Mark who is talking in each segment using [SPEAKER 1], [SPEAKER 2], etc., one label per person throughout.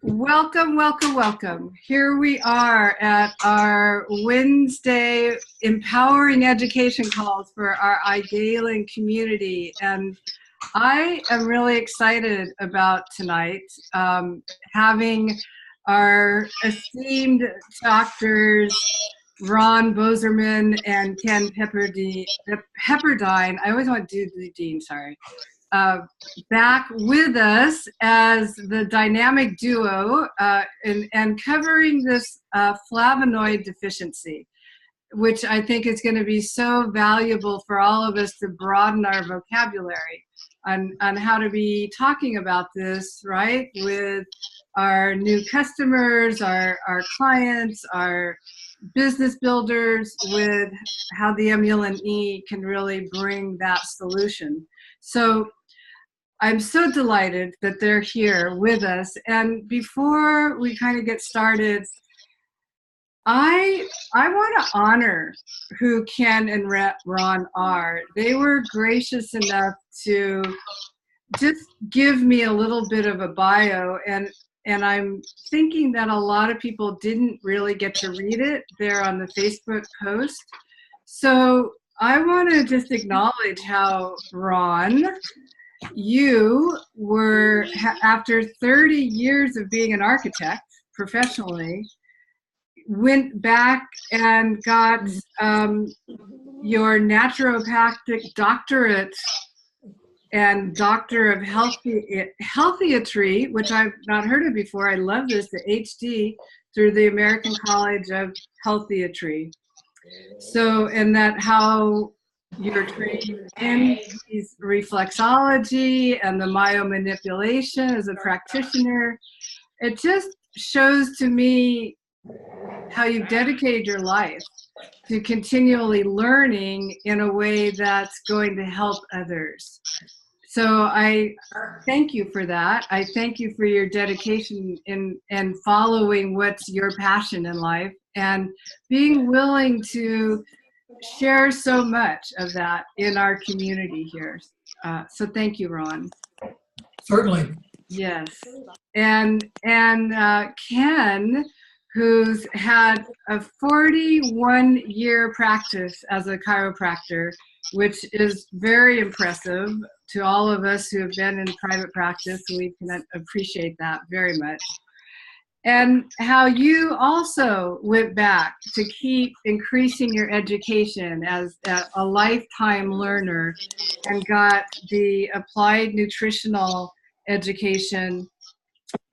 [SPEAKER 1] Welcome, welcome, welcome. Here we are at our Wednesday empowering education calls for our iGalen community. And I am really excited about tonight, having our esteemed doctors, Ron Boserman and Ken Pepperdine. I always want to do Dean, sorry. Back with us as the dynamic duo and covering this flavonoid deficiency, which I think is going to be so valuable for all of us to broaden our vocabulary on how to be talking about this, right, with our new customers, our clients, our business builders, with how the MULN-E can really bring that solution. So I'm so delighted that they're here with us. And before we kind of get started, I want to honor who Ken and Ron are. They were gracious enough to just give me a little bit of a bio, and I'm thinking that a lot of people didn't really get to read it there on the Facebook post. So I want to just acknowledge how, Ron, you were, after 30 years of being an architect professionally, went back and got your naturopathic doctorate and doctor of healthiatry, which I've not heard of before. I love this, the HD, through the American College of Healthiatry. So, and that how you're trained in reflexology and the myomanipulation as a practitioner. It just shows to me how you've dedicated your life to continually learning in a way that's going to help others. So I thank you for that. I thank you for your dedication in following what's your passion in life and being willing to share so much of that in our community here. So thank you, Ron.
[SPEAKER 2] Certainly.
[SPEAKER 1] Yes. And Ken, who's had a 41-year practice as a chiropractor, which is very impressive to all of us who have been in private practice. We can appreciate that very much. And how you also went back to keep increasing your education as a lifetime learner and got the applied nutritional education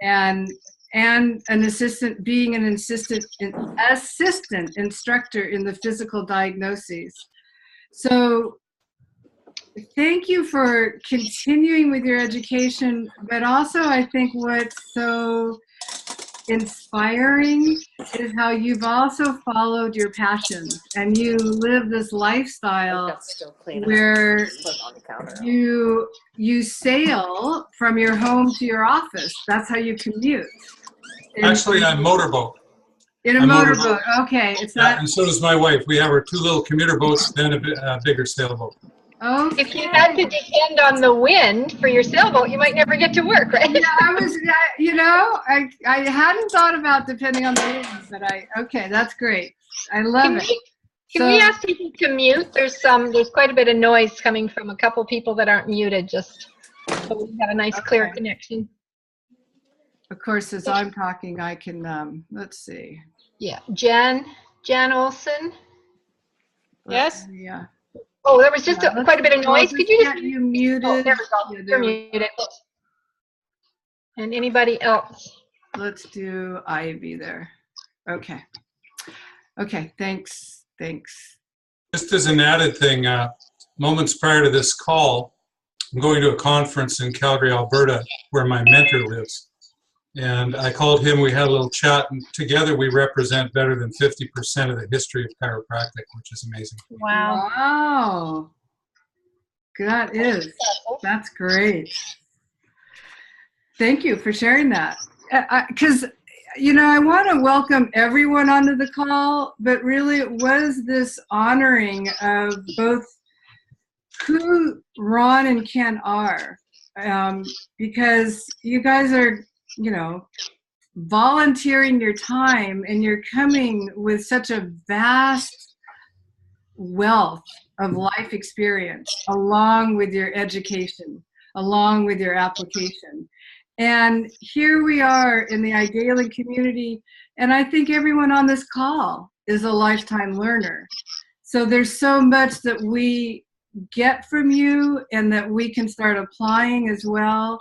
[SPEAKER 1] and an assistant, being an assistant instructor in the physical diagnoses. So thank you for continuing with your education, but also I think what's so inspiring is how you've also followed your passions and you live this lifestyle where you sail from your home to your office. That's how you commute.
[SPEAKER 3] Actually, I motorboat.
[SPEAKER 1] In a motorboat. Okay, it's not.
[SPEAKER 3] And so does my wife. We have our two little commuter boats, then a bigger sailboat.
[SPEAKER 1] Okay.
[SPEAKER 4] If you had to depend on the wind for your sailboat, you might never get to work, right?
[SPEAKER 1] Yeah, I hadn't thought about depending on the wind, but okay, that's great. I love it.
[SPEAKER 4] Can we ask people to mute? There's quite a bit of noise coming from a couple people that aren't muted, just so we have a nice clear connection.
[SPEAKER 1] Of course, as I'm talking, I can, let's see.
[SPEAKER 4] Yeah, Jan Olson. Yes?
[SPEAKER 1] Yeah.
[SPEAKER 4] Oh, there was just quite a bit of noise. Could you just
[SPEAKER 1] you muted?
[SPEAKER 4] Oh, there we go. You're muted. And anybody else?
[SPEAKER 1] Let's do Ivy there. Okay. Okay, thanks.
[SPEAKER 3] Just as an added thing, moments prior to this call, I'm going to a conference in Calgary, Alberta, where my mentor lives. And I called him, we had a little chat, and together we represent better than 50% of the history of chiropractic, which is amazing.
[SPEAKER 1] Wow. That's great. Thank you for sharing that. Because, I want to welcome everyone onto the call, but really it was this honoring of both who Ron and Ken are, because you guys are, volunteering your time, and you're coming with such a vast wealth of life experience along with your education, along with your application. And here we are in the Igala community, and I think everyone on this call is a lifetime learner. So there's so much that we get from you and that we can start applying as well.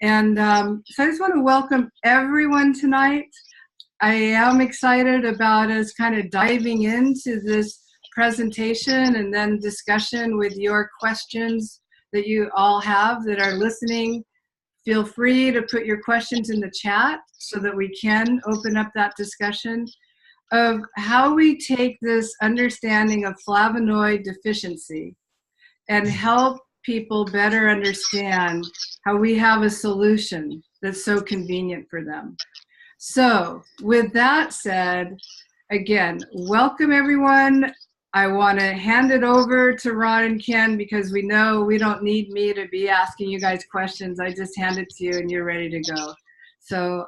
[SPEAKER 1] And so I just want to welcome everyone tonight. I am excited about us kind of diving into this presentation and then discussion with your questions that you all have that are listening. Feel free to put your questions in the chat so that we can open up that discussion of how we take this understanding of flavonoid deficiency and help people better understand how we have a solution that's so convenient for them. So with that said, again, welcome everyone. I want to hand it over to Ron and Ken because we know we don't need me to be asking you guys questions. I just hand it to you and you're ready to go. So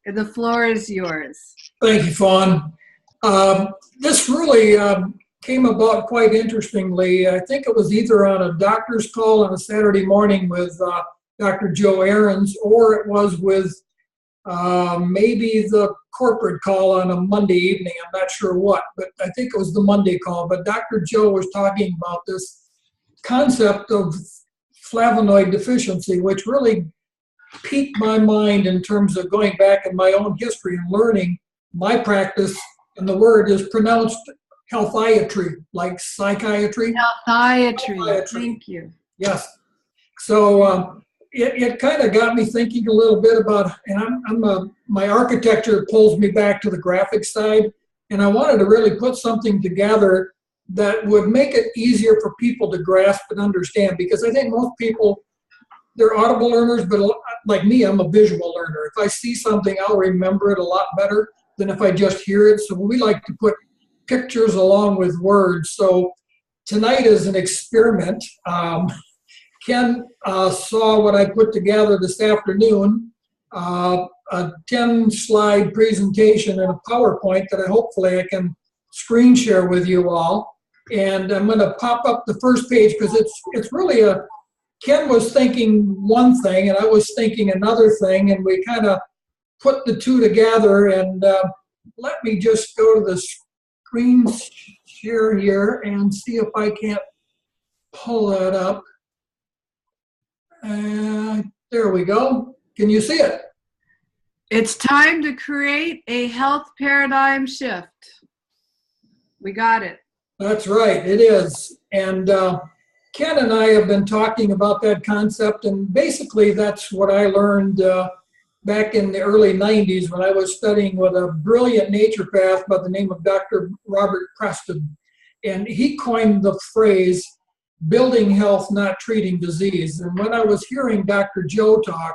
[SPEAKER 1] the floor is yours.
[SPEAKER 2] Thank you, Fawn. This really came about quite interestingly. I think it was either on a doctor's call on a Saturday morning with Dr. Joe Ahrens, or it was with maybe the corporate call on a Monday evening. I'm not sure what, but I think it was the Monday call. But Dr. Joe was talking about this concept of flavonoid deficiency, which really piqued my mind in terms of going back in my own history and learning my practice. And the word is pronounced healthiatry, like psychiatry.
[SPEAKER 1] Healthiatry. Thank you.
[SPEAKER 2] Yes. So it kind of got me thinking a little bit about, and my architecture pulls me back to the graphic side, and I wanted to really put something together that would make it easier for people to grasp and understand, because I think most people, they're audible learners, but like me, I'm a visual learner. If I see something, I'll remember it a lot better than if I just hear it. So we like to put pictures along with words. So tonight is an experiment. Ken saw what I put together this afternoon, a 10-slide presentation in a PowerPoint that hopefully I can screen share with you all. And I'm going to pop up the first page because it's really Ken was thinking one thing and I was thinking another thing, and we kind of put the two together. And let me just go to the screen share here and see if I can't pull that up. There we go. Can you see it?
[SPEAKER 1] It's time to create a health paradigm shift. We got it.
[SPEAKER 2] That's right, it is. And Ken and I have been talking about that concept, and basically that's what I learned back in the early 90s when I was studying with a brilliant naturopath by the name of Dr. Robert Preston. And he coined the phrase, building health, not treating disease. And when I was hearing Dr. Joe talk,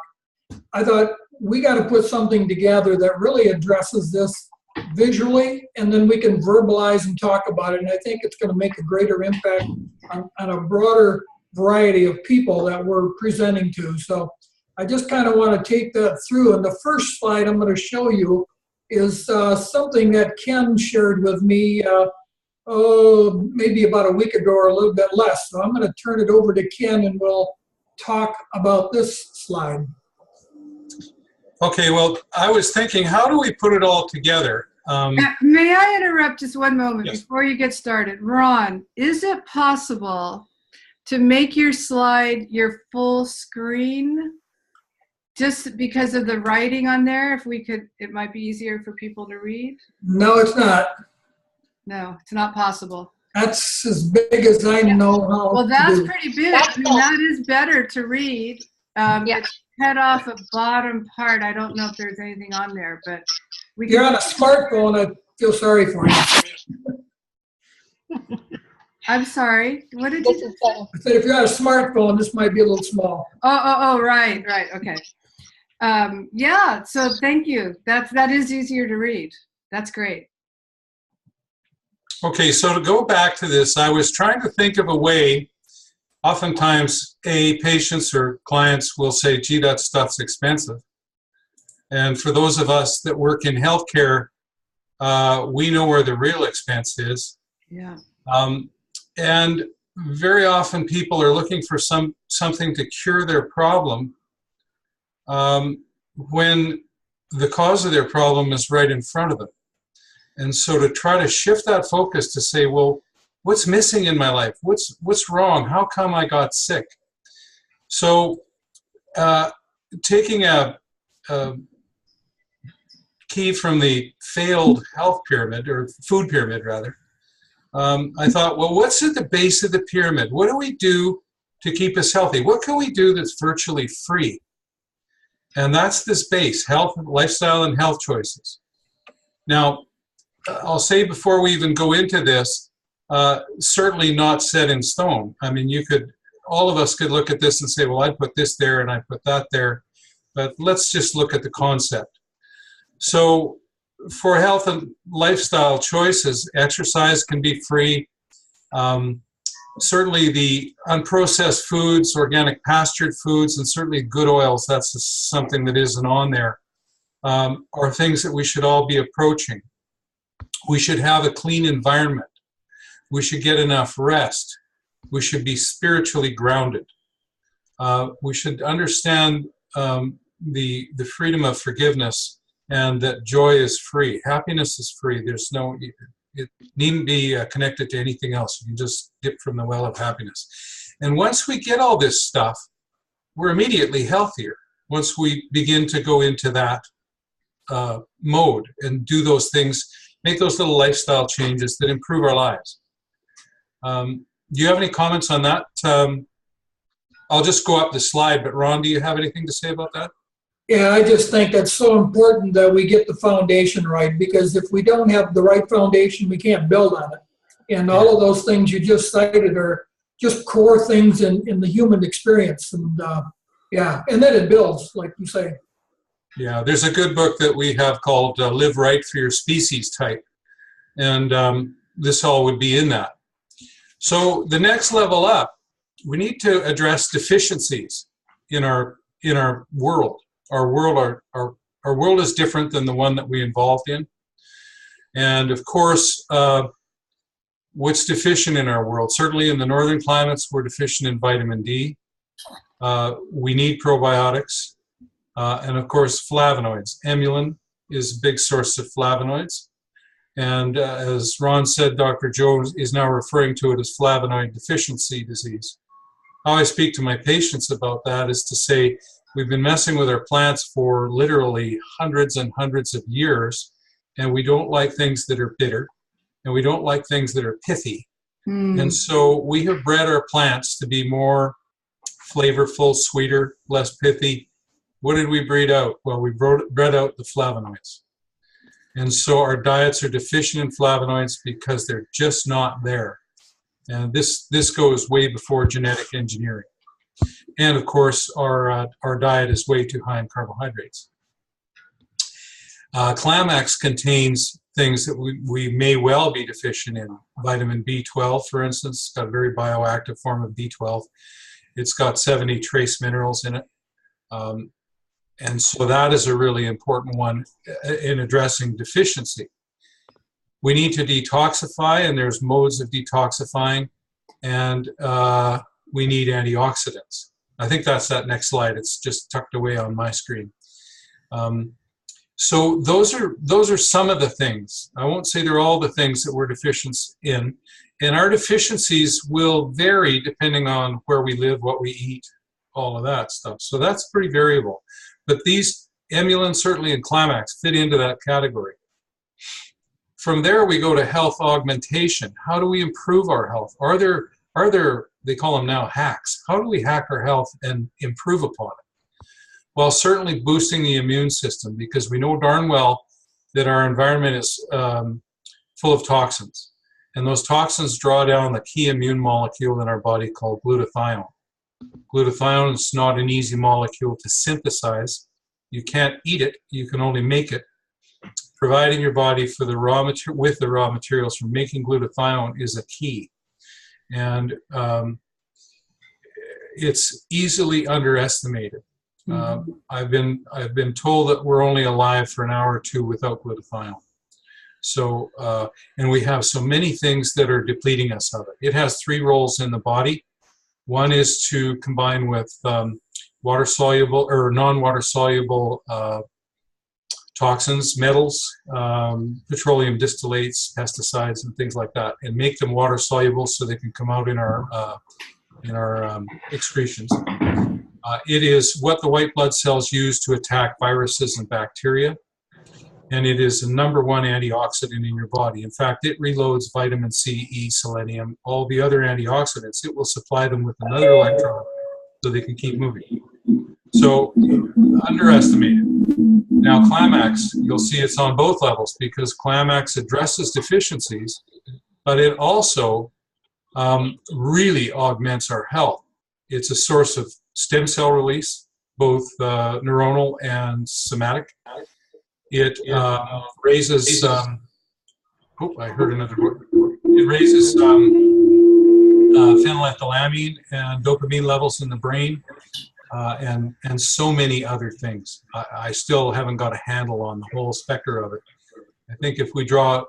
[SPEAKER 2] I thought, we got to put something together that really addresses this visually, and then we can verbalize and talk about it. And I think it's going to make a greater impact on a broader variety of people that we're presenting to. So I just kind of want to take that through. And the first slide I'm going to show you is something that Ken shared with me maybe about a week ago or a little bit less. So I'm going to turn it over to Ken and we'll talk about this slide.
[SPEAKER 3] Okay, well, I was thinking, how do we put it all together?
[SPEAKER 1] May I interrupt just one moment
[SPEAKER 3] Yes.
[SPEAKER 1] before you get started? Ron, is it possible to make your slide your full screen? Just because of the writing on there, if we could, it might be easier for people to read.
[SPEAKER 2] No, it's not.
[SPEAKER 1] No, it's not possible.
[SPEAKER 2] That's as big as I know how
[SPEAKER 1] Well,
[SPEAKER 2] to
[SPEAKER 1] that's
[SPEAKER 2] do.
[SPEAKER 1] pretty big.
[SPEAKER 4] That's
[SPEAKER 1] I mean, that is better to read.
[SPEAKER 4] Yeah.
[SPEAKER 1] It's cut off a bottom part. I don't know if there's anything on there, but we
[SPEAKER 2] If you're
[SPEAKER 1] can.
[SPEAKER 2] on a smartphone, I feel sorry for you.
[SPEAKER 1] I'm sorry. What did
[SPEAKER 4] This
[SPEAKER 1] you
[SPEAKER 4] is
[SPEAKER 1] say?
[SPEAKER 4] better.
[SPEAKER 2] I said if you're on a smartphone, this might be a little small.
[SPEAKER 1] Oh, right, okay. Yeah, so thank you. That is easier to read. That's great.
[SPEAKER 3] Okay, so to go back to this, I was trying to think of a way. Oftentimes, patients or clients will say, gee, that stuff's expensive. And for those of us that work in healthcare, we know where the real expense is.
[SPEAKER 1] Yeah.
[SPEAKER 3] And very often people are looking for something to cure their problem when the cause of their problem is right in front of them. And so to try to shift that focus to say, well, what's missing in my life? What's wrong? How come I got sick? So taking a key from the failed health pyramid, or food pyramid rather, I thought, well, what's at the base of the pyramid? What do we do to keep us healthy? What can we do that's virtually free? And that's this base: health, lifestyle, and health choices. Now, I'll say before we even go into this, certainly not set in stone. I mean, all of us could look at this and say, well, I'd put this there and I'd put that there, but let's just look at the concept. So for health and lifestyle choices, exercise can be free. Certainly the unprocessed foods, organic pastured foods, and certainly good oils, that's something that isn't on there, are things that we should all be approaching. We should have a clean environment. We should get enough rest. We should be spiritually grounded. We should understand the freedom of forgiveness, and that joy is free. Happiness is free. It needn't be connected to anything else. You can just dip from the well of happiness. And once we get all this stuff, we're immediately healthier. Once we begin to go into that mode and do those things, make those little lifestyle changes that improve our lives. Do you have any comments on that? I'll just go up the slide, but Ron, do you have anything to say about that?
[SPEAKER 2] Yeah, I just think that's so important that we get the foundation right, because if we don't have the right foundation, we can't build on it. And all of those things you just cited are just core things in the human experience. And and then it builds, like you say.
[SPEAKER 3] Yeah, there's a good book that we have called Live Right for Your Species Type. And this all would be in that. So the next level up, we need to address deficiencies in our world. Our world is different than the one that we involved in. And of course, what's deficient in our world? Certainly in the northern climates, we're deficient in vitamin D. We need probiotics. And of course, flavonoids. Amulin is a big source of flavonoids. And as Ron said, Dr. Joe is now referring to it as flavonoid deficiency disease. How I speak to my patients about that is to say, we've been messing with our plants for literally hundreds and hundreds of years, and we don't like things that are bitter, and we don't like things that are pithy. And so we have bred our plants to be more flavorful, sweeter, less pithy. What did we breed out? Well, we bred out the flavonoids. And so our diets are deficient in flavonoids because they're just not there. And this goes way before genetic engineering. And of course, our diet is way too high in carbohydrates. Clamax contains things that we may well be deficient in. Vitamin B12, for instance, got a very bioactive form of B12. It's got 70 trace minerals in it. And so that is a really important one in addressing deficiency. We need to detoxify, and there's modes of detoxifying, and we need antioxidants. I think that's that next slide. It's just tucked away on my screen. So those are some of the things. I won't say they're all the things that we're deficient in. And our deficiencies will vary depending on where we live, what we eat, all of that stuff. So that's pretty variable. But these Amulin, certainly, and Clamax fit into that category. From there, we go to health augmentation. How do we improve our health? Are there, they call them now hacks. How do we hack our health and improve upon it? Well, certainly boosting the immune system, because we know darn well that our environment is full of toxins. And those toxins draw down the key immune molecule in our body called glutathione. Glutathione is not an easy molecule to synthesize. You can't eat it, you can only make it. Providing your body with the raw materials for making glutathione is a key. And it's easily underestimated. I've been told that we're only alive for an hour or two without glutathione. So, and we have so many things that are depleting us of it. It has 3 roles in the body. One is to combine with water-soluble or non-water-soluble toxins, metals, petroleum distillates, pesticides, and things like that, and make them water-soluble so they can come out in our excretions. It is what the white blood cells use to attack viruses and bacteria. And it is the #1 antioxidant in your body. In fact, it reloads vitamin C, E, selenium, all the other antioxidants. It will supply them with another electron so they can keep moving. So, underestimated. Now, Climax, you'll see it's on both levels because Climax addresses deficiencies, but it also really augments our health. It's a source of stem cell release, both neuronal and somatic. It raises, I heard another word. It raises phenylethylamine and dopamine levels in the brain, and so many other things. I still haven't got a handle on the whole spectrum of it. I think if we drew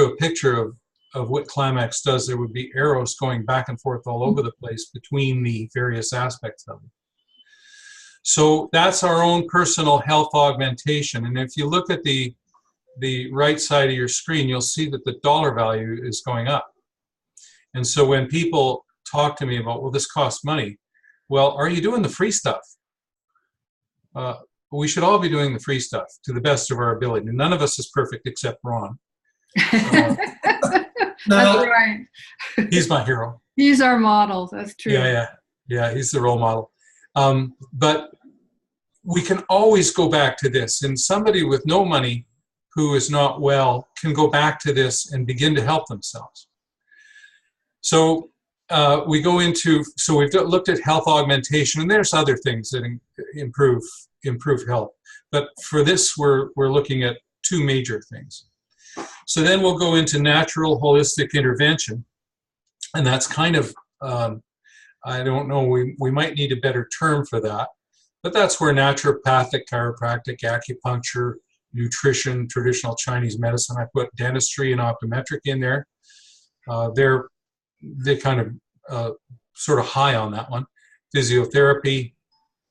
[SPEAKER 3] a picture of what Climax does, there would be arrows going back and forth all over the place between the various aspects of it. So that's our own personal health augmentation. And if you look at the right side of your screen, you'll see that the dollar value is going up. And so when people talk to me about, well, this costs money, well, are you doing the free stuff? We should all be doing the free stuff to the best of our ability. None of us is perfect except Ron.
[SPEAKER 1] That's right.
[SPEAKER 3] He's my hero.
[SPEAKER 1] He's our model. That's true.
[SPEAKER 3] Yeah, he's the role model. But we can always go back to this. And somebody with no money who is not well can go back to this and begin to help themselves. So we go into, so we've looked at health augmentation, and there's other things that improve health. But for this, we're looking at 2 major things. So then we'll go into natural holistic intervention. And that's kind of, I don't know, we might need a better term for that. But that's where naturopathic, chiropractic, acupuncture, nutrition, traditional Chinese medicine, I put dentistry and optometric in there. They kind of sort of high on that one. Physiotherapy,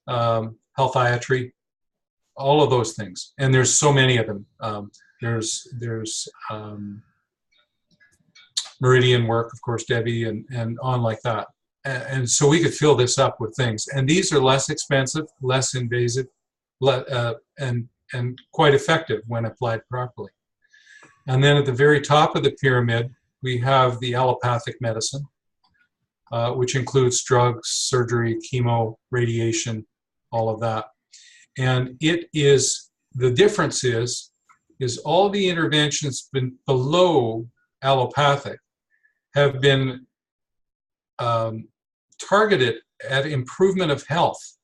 [SPEAKER 3] healthiatry, all of those things. And there's so many of them. There's Meridian work, of course, Debbie, and on like that. And so we could fill this up with things. And these are less expensive, less invasive, and quite effective when applied properly. And then at the very top of the pyramid, we have the allopathic medicine, which includes drugs, surgery, chemo, radiation, all of that. And it is, the difference is all the interventions below allopathic have been targeted at improvement of health.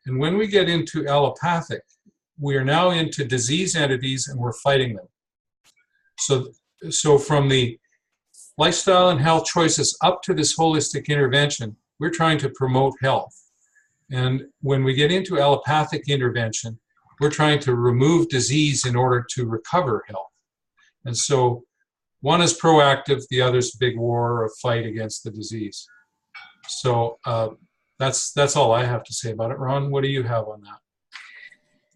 [SPEAKER 3] And when we get into allopathic, we are now into disease entities and we're fighting them. So from the lifestyle and health choices up to this holistic intervention, we're trying to promote health. And when we get into allopathic intervention, we're trying to remove disease in order to recover health. And so one is proactive, the other's big war or fight against the disease. So that's all I have to say about it. Ron, what do you have on that?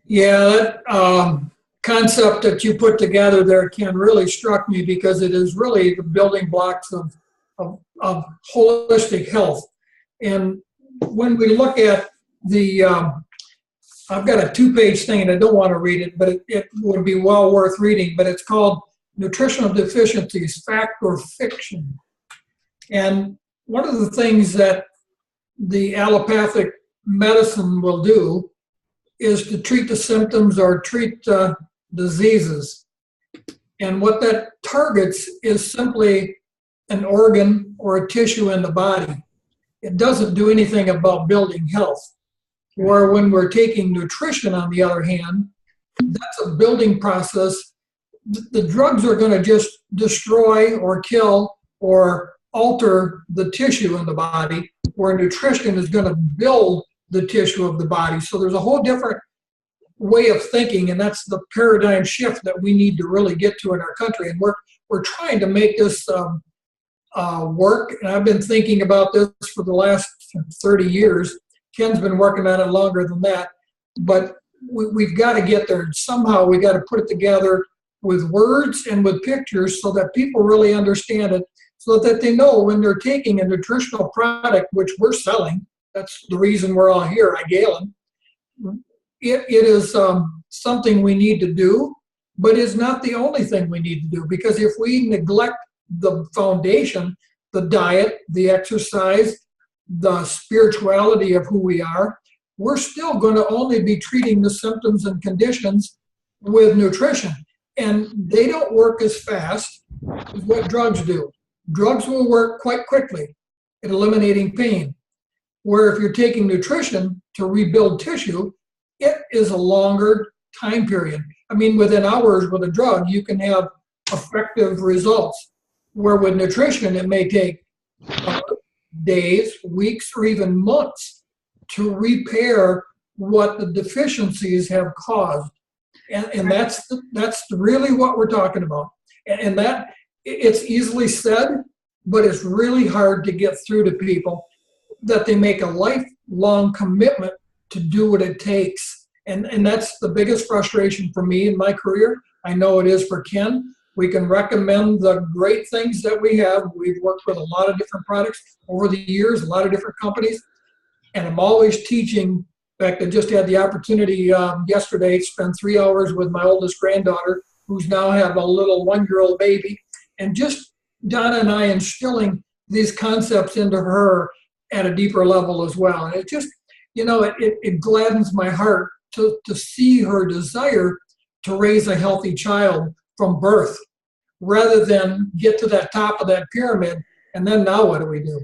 [SPEAKER 2] Yeah, that concept that you put together there, Ken, really struck me because it is really the building blocks of holistic health. And when we look at the, I've got a 2-page thing and I don't want to read it, but it would be well worth reading, but it's called Nutritional Deficiencies, Fact or Fiction. And one of the things that the allopathic medicine will do is to treat the symptoms or treat diseases. And what that targets is simply an organ or a tissue in the body. It doesn't do anything about building health. Or when we're taking nutrition, on the other hand, that's a building process. The drugs are going to just destroy or kill or alter the tissue in the body, where nutrition is going to build the tissue of the body. So there's a whole different way of thinking, and that's the paradigm shift that we need to really get to in our country. And we're trying to make this work. And I've been thinking about this for the last 30 years. Ken's been working on it longer than that. But we've got to get there. Somehow we got to put it together with words and with pictures so that people really understand it, so that they know when they're taking a nutritional product, which we're selling, that's the reason we're all here, Galen. It is something we need to do, but it's not the only thing we need to do, because if we neglect the foundation, the diet, the exercise, the spirituality of who we are, we're still going to only be treating the symptoms and conditions with nutrition. And they don't work as fast as what drugs do. Drugs will work quite quickly at eliminating pain, where if you're taking nutrition to rebuild tissue, it is a longer time period. I mean, within hours with a drug, you can have effective results, where with nutrition, it may take days, weeks, or even months to repair what the deficiencies have caused. And that's really what we're talking about. And that, it's easily said, but it's really hard to get through to people, that they make a lifelong commitment to do what it takes. And that's the biggest frustration for me in my career. I know it is for Ken. We can recommend the great things that we have. We've worked with a lot of different products over the years, a lot of different companies. And I'm always teaching. In fact, I just had the opportunity yesterday to spend 3 hours with my oldest granddaughter, who's now have a little 1-year-old baby. And just Donna and I instilling these concepts into her at a deeper level as well. And it just, it gladdens my heart to see her desire to raise a healthy child from birth, rather than get to that top of that pyramid. And then now what do we do?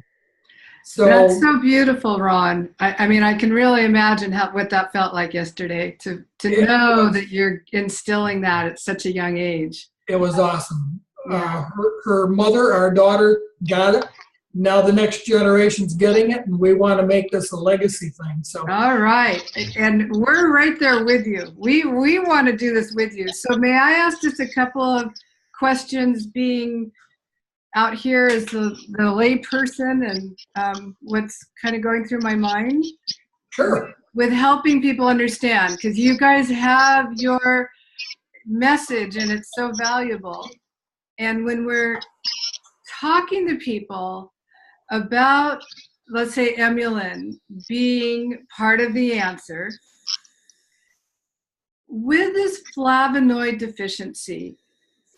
[SPEAKER 2] So
[SPEAKER 1] that's so beautiful, Ron. I mean, I can really imagine what that felt like yesterday, to know that you're instilling that at such a young age.
[SPEAKER 2] It was awesome.
[SPEAKER 1] Yeah.
[SPEAKER 2] Her mother, our daughter, got it. Now the next generation's getting it, and we want to make this a legacy thing. So
[SPEAKER 1] all right, and we're right there with you. We want to do this with you. So may I ask just a couple of questions, being out here as the lay person, and what's kind of going through my mind?
[SPEAKER 2] Sure.
[SPEAKER 1] With helping people understand, because you guys have your message and it's so valuable. And when we're talking to people about, let's say, Emulin being part of the answer, with this flavonoid deficiency,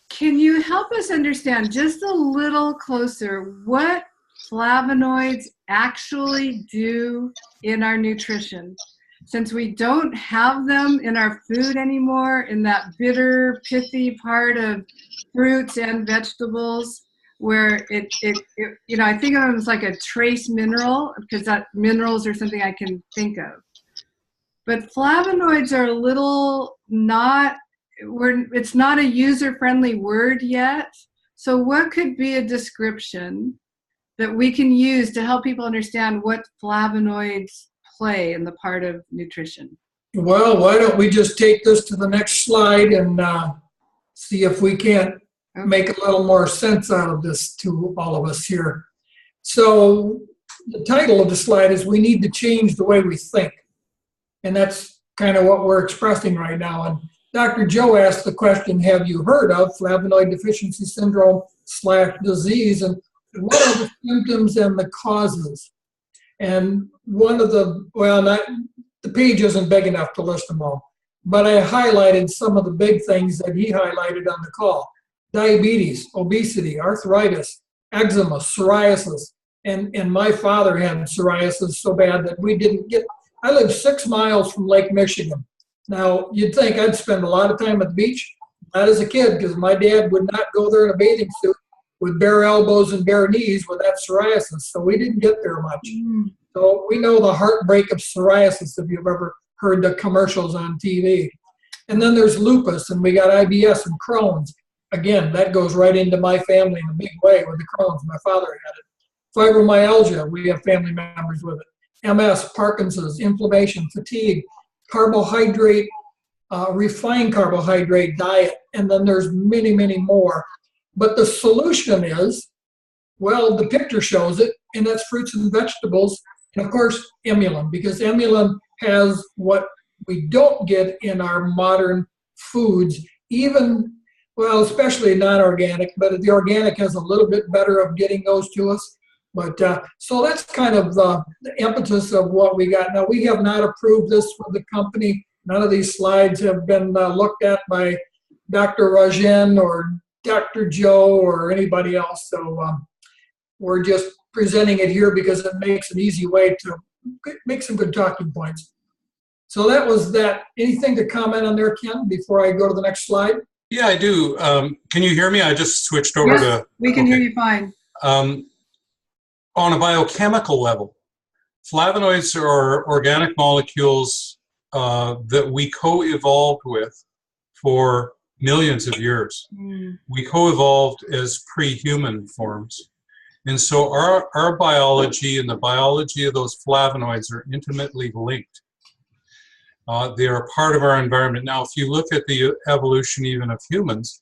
[SPEAKER 1] can you help us understand just a little closer what flavonoids actually do in our nutrition? Since we don't have them in our food anymore, in that bitter, pithy part of fruits and vegetables, where it I think of them as like a trace mineral, because that minerals are something I can think of. But flavonoids are a little it's not a user-friendly word yet. So what could be a description that we can use to help people understand what flavonoids play in the part of nutrition?
[SPEAKER 2] Well, why don't we just take this to the next slide and see if we can't make a little more sense out of this to all of us here. So the title of the slide is "We Need to Change the Way We Think." And that's kind of what we're expressing right now. And Dr. Joe asked the question, have you heard of flavonoid deficiency syndrome / disease? And what are the symptoms and the causes? And one of the page isn't big enough to list them all, but I highlighted some of the big things that he highlighted on the call: diabetes, obesity, arthritis, eczema, psoriasis. And my father had psoriasis so bad that I live 6 miles from Lake Michigan. Now, you'd think I'd spend a lot of time at the beach. Not as a kid, because my dad would not go there in a bathing suit with bare elbows and bare knees with that psoriasis. So we didn't get there much. So we know the heartbreak of psoriasis, if you've ever heard the commercials on TV. And then there's lupus, and we got IBS and Crohn's. Again, that goes right into my family in a big way with the Crohn's. My father had it. Fibromyalgia, we have family members with it. MS, Parkinson's, inflammation, fatigue, carbohydrate, refined carbohydrate diet, and then there's many, many more. But the solution is, well, the picture shows it, and that's fruits and vegetables, and of course, emulin, because emulin has what we don't get in our modern foods, even, well, especially non-organic, but the organic has a little bit better of getting those to us. But so that's kind of the impetus of what we got. Now, we have not approved this for the company. None of these slides have been looked at by Dr. Rajan or Dr. Joe or anybody else. So we're just presenting it here because it makes an easy way to make some good talking points. So that was that. Anything to comment on there, Ken, before I go to the next slide?
[SPEAKER 3] Yeah, I do. Can you hear me? I just switched over to...
[SPEAKER 1] We can hear you fine.
[SPEAKER 3] On a biochemical level, flavonoids are organic molecules that we co-evolved with for millions of years. We co-evolved as pre-human forms. And so our biology and the biology of those flavonoids are intimately linked. They are part of our environment. Now, if you look at the evolution even of humans,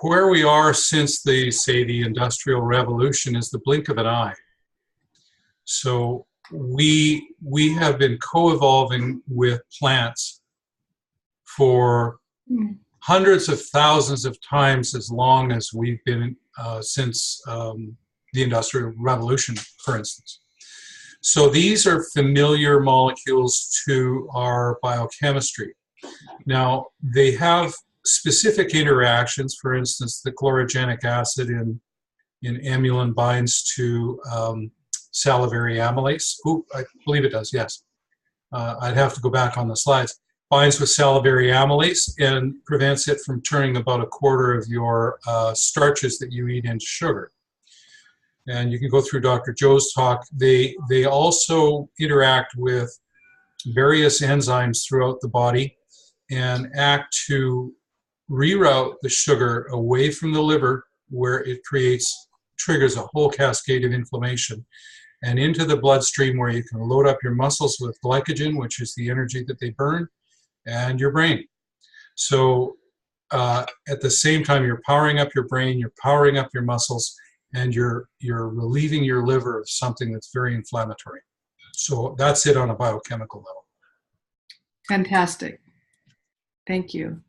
[SPEAKER 3] where we are since say the Industrial Revolution is the blink of an eye. So we have been co-evolving with plants for hundreds of thousands of times as long as we've been since the Industrial Revolution, for instance. So these are familiar molecules to our biochemistry. Now, they have specific interactions. For instance, the chlorogenic acid in amylin binds to salivary amylase. Ooh, I believe it does, yes. I'd have to go back on the slides. Binds with salivary amylase and prevents it from turning about a quarter of your starches that you eat into sugar. And you can go through Dr. Joe's talk. They also interact with various enzymes throughout the body and act to reroute the sugar away from the liver, where it triggers a whole cascade of inflammation, and into the bloodstream, where you can load up your muscles with glycogen, which is the energy that they burn, and your brain. So at the same time, you're powering up your brain, you're powering up your muscles, and you're relieving your liver of something that's very inflammatory. So that's it on a biochemical level.
[SPEAKER 1] Fantastic. Thank you.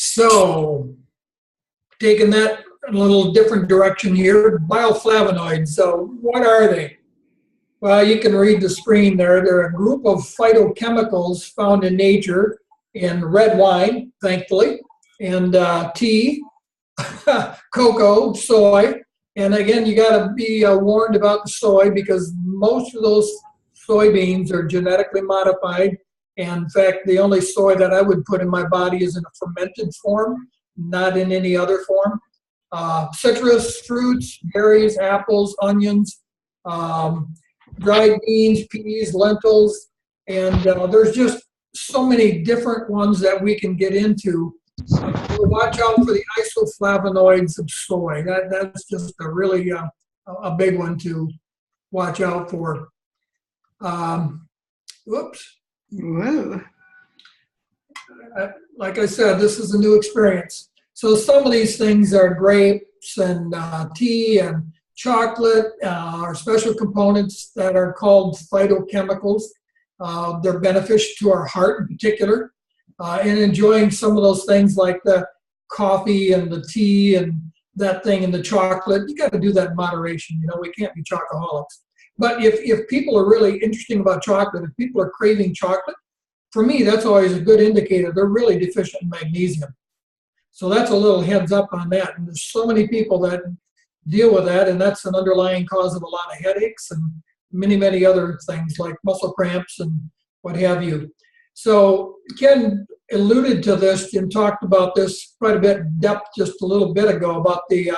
[SPEAKER 2] So, taking that a little different direction here, bioflavonoids. So, what are they? Well, you can read the screen there. They're a group of phytochemicals found in nature in red wine, thankfully, and tea, cocoa, soy. And again, you got to be warned about the soy because most of those soybeans are genetically modified. And in fact, the only soy that I would put in my body is in a fermented form, not in any other form. Citrus, fruits, berries, apples, onions, dried beans, peas, lentils, and there's just so many different ones that we can get into. So watch out for the isoflavonoids of soy. That's just a really a big one to watch out for. Whoops.
[SPEAKER 1] Whoa.
[SPEAKER 2] Like I said, this is a new experience. So some of these things are grapes and tea and chocolate are special components that are called phytochemicals. They're beneficial to our heart in particular. And enjoying some of those things like the coffee and the tea and that thing and the chocolate, you got to do that in moderation. You know, we can't be chocoholics. But if people are really interested about chocolate, if people are craving chocolate, for me, that's always a good indicator. They're really deficient in magnesium. So that's a little heads up on that. And there's so many people that deal with that, and that's an underlying cause of a lot of headaches and many, many other things like muscle cramps and what have you. So Ken alluded to this and talked about this quite a bit in depth just a little bit ago about the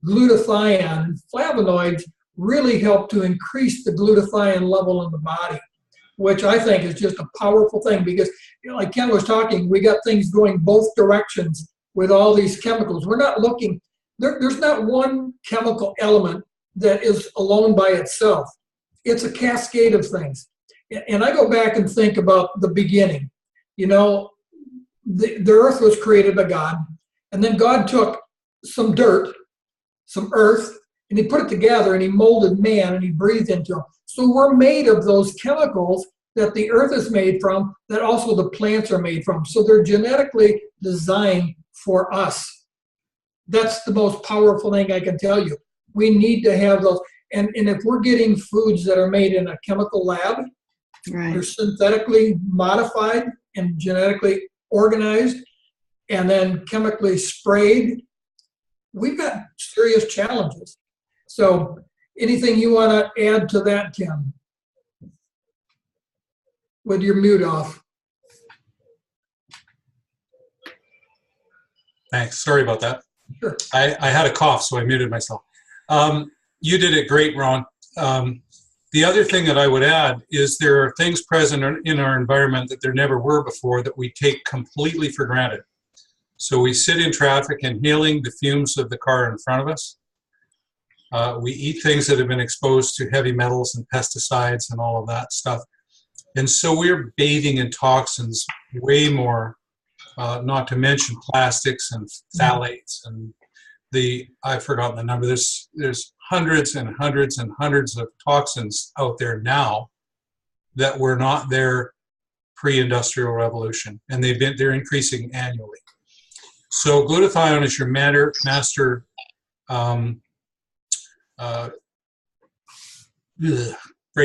[SPEAKER 2] glutathione. Flavonoids really help to increase the glutathione level in the body, which I think is just a powerful thing because, you know, like Ken was talking, we got things going both directions with all these chemicals. We're not looking, there's not one chemical element that is alone by itself. It's a cascade of things. And I go back and think about the beginning. You know, the earth was created by God, and then God took some dirt, some earth, and he put it together, and he molded man, and he breathed into him. So we're made of those chemicals that the earth is made from, that also the plants are made from. So they're genetically designed for us. That's the most powerful thing I can tell you. We need to have those. And if we're getting foods that are made in a chemical lab, they're synthetically modified and genetically organized, and then chemically sprayed, we've got serious challenges. So anything you want to add to that, Tim? With your mute off.
[SPEAKER 3] Thanks. Sorry about that.
[SPEAKER 2] Sure.
[SPEAKER 3] I had a cough, so I muted myself. You did it great, Ron. The other thing that I would add is there are things present in our environment that there never were before that we take completely for granted. So we sit in traffic inhaling the fumes of the car in front of us. We eat things that have been exposed to heavy metals and pesticides and all of that stuff. And so we're bathing in toxins way more, not to mention plastics and phthalates and I've forgotten the number. There's hundreds and hundreds and hundreds of toxins out there now that were not there pre-industrial revolution, and they're increasing annually. So glutathione is your master brain.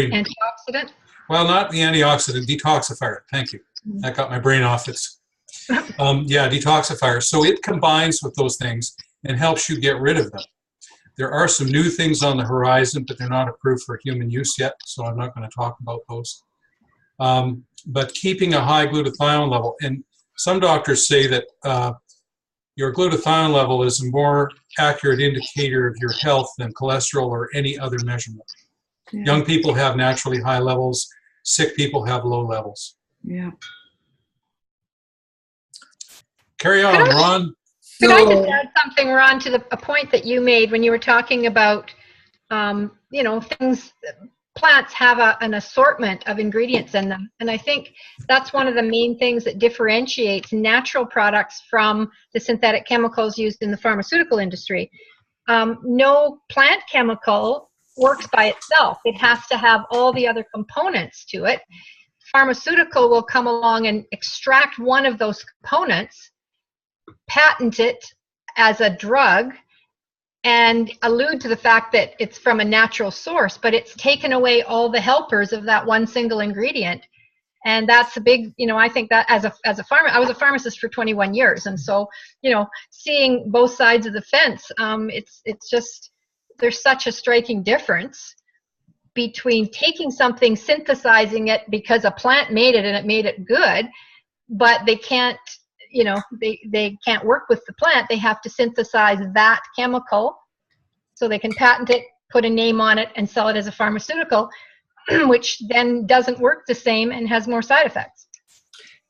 [SPEAKER 4] Antioxidant?
[SPEAKER 3] Well, not the antioxidant, detoxifier. Thank you. That got my brain off its. Yeah, detoxifier. So it combines with those things and helps you get rid of them. There are some new things on the horizon, but they're not approved for human use yet, so I'm not going to talk about those. But keeping a high glutathione level, and some doctors say that your glutathione level is a more accurate indicator of your health than cholesterol or any other measurement. Yeah. Young people have naturally high levels. Sick people have low levels.
[SPEAKER 1] Yeah.
[SPEAKER 3] Carry on, Ron.
[SPEAKER 4] Could I just add something, Ron, to a point that you made when you were talking about, you know, things, plants have an assortment of ingredients in them. And I think that's one of the main things that differentiates natural products from the synthetic chemicals used in the pharmaceutical industry. No plant chemical works by itself. It has to have all the other components to it. Pharmaceutical will come along and extract one of those components, patent it as a drug, and allude to the fact that it's from a natural source, but it's taken away all the helpers of that one single ingredient. And that's a big, you know, I think that as a I was a pharmacist for 21 years. And so, you know, seeing both sides of the fence, it's just, there's such a striking difference between taking something, synthesizing it because a plant made it and it made it good, but they can't, you know, they can't work with the plant. They have to synthesize that chemical so they can patent it, put a name on it, and sell it as a pharmaceutical, which then doesn't work the same and has more side effects.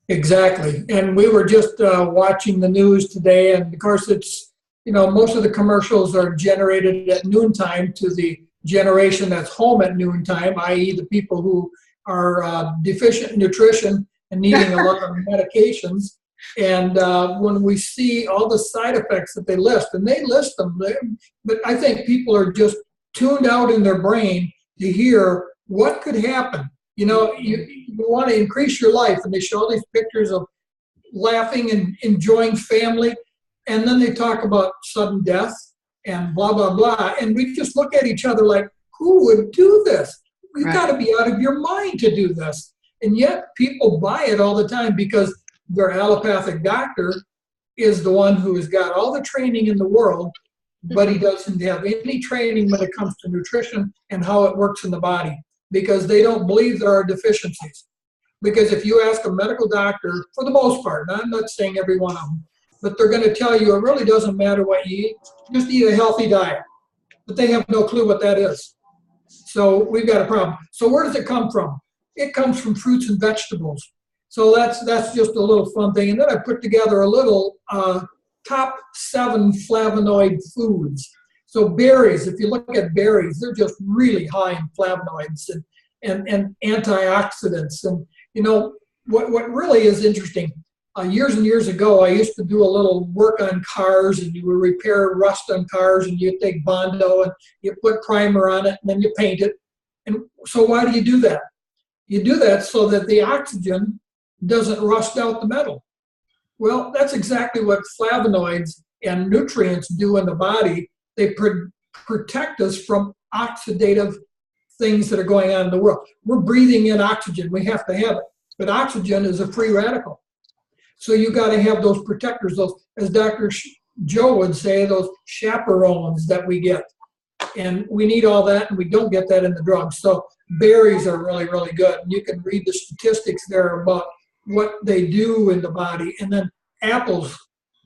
[SPEAKER 2] Exactly. And we were just watching the news today, and of course it's, you know, most of the commercials are generated at noontime to the generation that's home at noontime, i.e. the people who are deficient in nutrition and needing a lot of medications. And when we see all the side effects that they list, and they list them, but I think people are just tuned out in their brain to hear what could happen. You know, you want to increase your life, and they show these pictures of laughing and enjoying family, and then they talk about sudden death and blah, blah, blah. And we just look at each other like, who would do this? You've got to be out of your mind to do this. And yet people buy it all the time because their allopathic doctor is the one who has got all the training in the world, but he doesn't have any training when it comes to nutrition and how it works in the body, because they don't believe there are deficiencies. Because if you ask a medical doctor, for the most part, and I'm not saying every one of them, but they're going to tell you it really doesn't matter what you eat, just eat a healthy diet. But they have no clue what that is. So we've got a problem. So where does it come from? It comes from fruits and vegetables. So that's just a little fun thing. And then I put together a little top 7 flavonoid foods. So berries, if you look at berries, they're just really high in flavonoids and antioxidants. And you know, what really is interesting, years and years ago, I used to do a little work on cars, and you would repair rust on cars, and you take Bondo and you put primer on it, and then you paint it. And so why do you do that? You do that so that the oxygen doesn't rust out the metal. Well, that's exactly what flavonoids and nutrients do in the body. They protect us from oxidative things that are going on in the world. We're breathing in oxygen. We have to have it. But oxygen is a free radical. So you got to have those protectors, those, as Dr. Joe would say, those chaperones that we get. And we need all that, and we don't get that in the drugs. So berries are really, really good. And you can read the statistics there about what they do in the body. And then apples,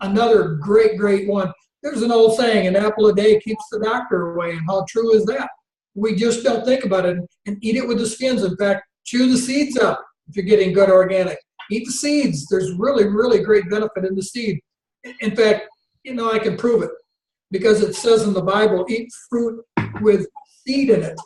[SPEAKER 2] another great, great one. There's an old saying, an apple a day keeps the doctor away. And how true is that? We just don't think about it and eat it with the skins. In fact, chew the seeds up if you're getting good organic. Eat the seeds. There's really, really great benefit in the seed. In fact, you know, I can prove it because it says in the Bible, eat fruit with seed in it.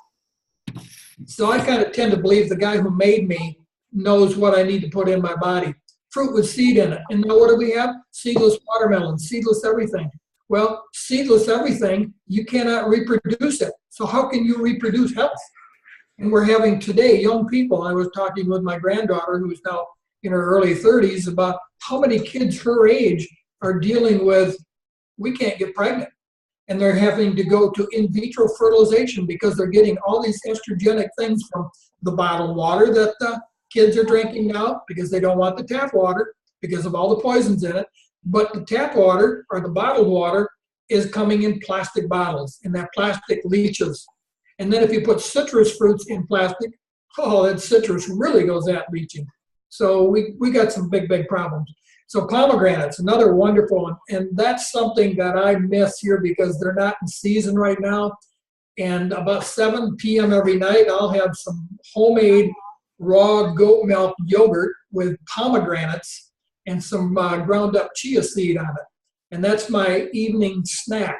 [SPEAKER 2] So I kind of tend to believe the guy who made me knows what I need to put in my body. Fruit with seed in it. And now what do we have? Seedless watermelon, seedless everything. Well, seedless everything, you cannot reproduce it. So how can you reproduce health? And we're having today young people. I was talking with my granddaughter, who is now in her early 30s, about how many kids her age are dealing with, we can't get pregnant. And they're having to go to in vitro fertilization because they're getting all these estrogenic things from the bottled water that the kids are drinking now because they don't want the tap water because of all the poisons in it. But the tap water or the bottled water is coming in plastic bottles, and that plastic leaches. And then if you put citrus fruits in plastic, oh, that citrus really goes at leaching. So we got some big, big problems. So pomegranates, another wonderful one. And that's something that I miss here because they're not in season right now. And about 7 p.m. every night, I'll have some homemade raw goat milk yogurt with pomegranates and some ground up chia seed on it. And that's my evening snack.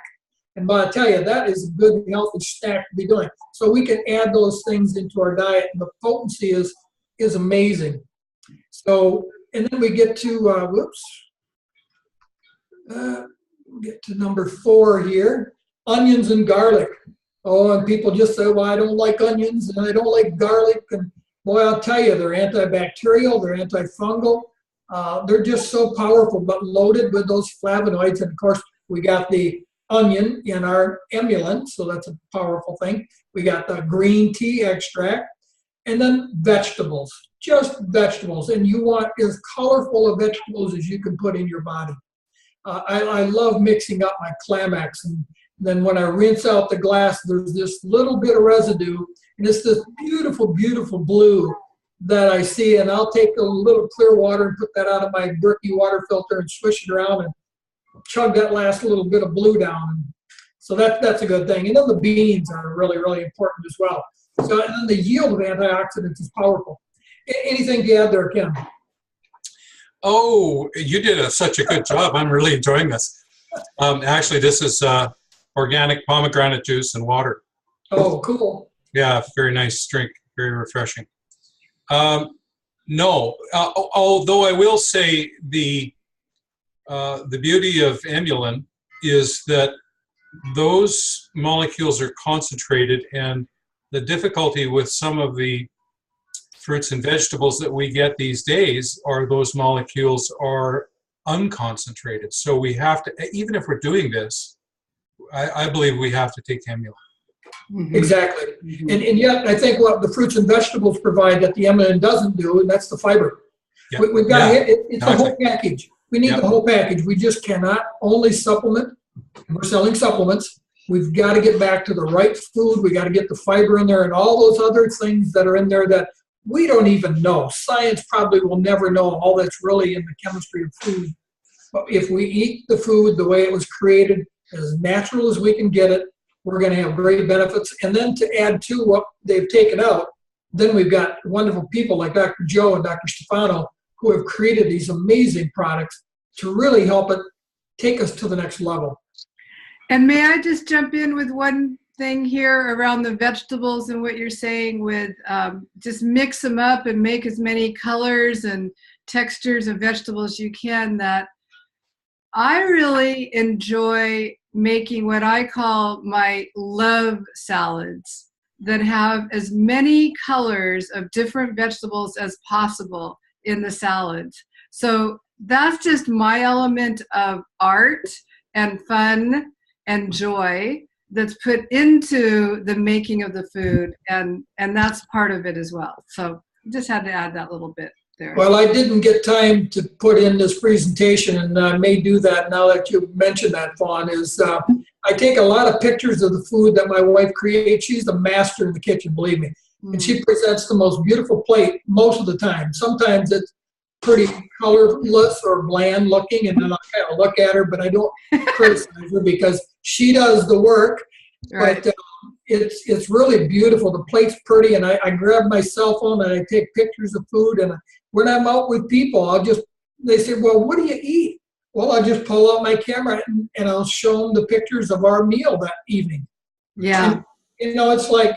[SPEAKER 2] And but I tell you, that is a good, healthy snack to be doing. So we can add those things into our diet, and the potency is amazing. So, and then we get to, get to number 4 here, onions and garlic. Oh, and people just say, well, I don't like onions and I don't like garlic. And boy, I'll tell you, they're antibacterial, they're antifungal. They're just so powerful, but loaded with those flavonoids. And of course, we got the onion in our emulant, so that's a powerful thing. We got the green tea extract, and then vegetables, just vegetables. And you want as colorful of vegetables as you can put in your body. I love mixing up my Clamax, and then when I rinse out the glass, there's this little bit of residue, and it's this beautiful, beautiful blue that I see, and I'll take a little clear water and put that out of my Berkey water filter and swish it around and chug that last little bit of blue down. So that's a good thing. And then the beans are really, really important as well. So and then the yield of antioxidants is powerful. Anything to add there, Ken?
[SPEAKER 3] Oh, you did such a good job. I'm really enjoying this. Actually, this is organic pomegranate juice and water.
[SPEAKER 2] Oh, cool.
[SPEAKER 3] Yeah, very nice drink, very refreshing. No, although I will say the beauty of emulin is that those molecules are concentrated, and the difficulty with some of the fruits and vegetables that we get these days are those molecules are unconcentrated. So we have to, even if we're doing this, I believe we have to take emulin.
[SPEAKER 2] Mm-hmm. Exactly. Mm-hmm. And yet I think what the fruits and vegetables provide that the emulin doesn't do, and that's the fiber. Yeah. We've got it's a whole package. We need the whole package. We just cannot only supplement. We're selling supplements. We've got to get back to the right food. We got to get the fiber in there and all those other things that are in there that we don't even know. Science probably will never know all that's really in the chemistry of food. But if we eat the food the way it was created, as natural as we can get it, we're going to have great benefits. And then to add to what they've taken out, then we've got wonderful people like Dr. Joe and Dr. Stefano who have created these amazing products to really help it take us to the next level.
[SPEAKER 1] And may I just jump in with one thing here around the vegetables and what you're saying with just mix them up and make as many colors and textures of vegetables as you can. That I really enjoy making what I call my love salads that have as many colors of different vegetables as possible in the salads. So that's just my element of art and fun and joy that's put into the making of the food, and that's part of it as well. So just had to add that little bit there.
[SPEAKER 2] Well, I didn't get time to put in this presentation, and I may do that now that you mentioned that, Fawn, is I take a lot of pictures of the food that my wife creates. She's the master in the kitchen, believe me. And she presents the most beautiful plate most of the time. Sometimes it's pretty colorless or bland looking, and then I kind of look at her, but I don't criticize her because she does the work.
[SPEAKER 1] Right.
[SPEAKER 2] But it's really beautiful. The plate's pretty, and I grab my cell phone and I take pictures of food. And when I'm out with people, they say, well, what do you eat? Well, I'll just pull out my camera and I'll show them the pictures of our meal that evening.
[SPEAKER 1] Yeah.
[SPEAKER 2] And, it's like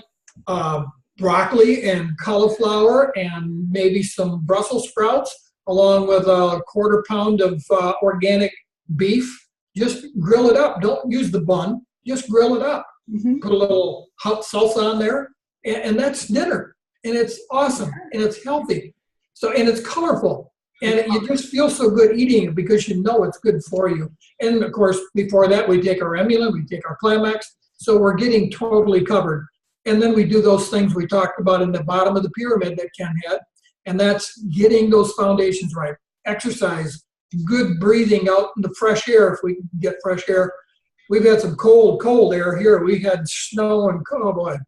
[SPEAKER 2] broccoli and cauliflower and maybe some Brussels sprouts, along with a quarter pound of organic beef. Just grill it up. Don't use the bun. Just grill it up.
[SPEAKER 1] Mm-hmm.
[SPEAKER 2] Put a little hot salsa on there, and that's dinner. And it's awesome, and it's healthy. And it's colorful. And you just feel so good eating it because you know it's good for you. And, of course, before that, we take our emulent, we take our Climax. So we're getting totally covered. And then we do those things we talked about in the bottom of the pyramid that Ken had. And that's getting those foundations right. Exercise, good breathing out in the fresh air if we can get fresh air. We've had some cold air here. We had snow and, oh boy,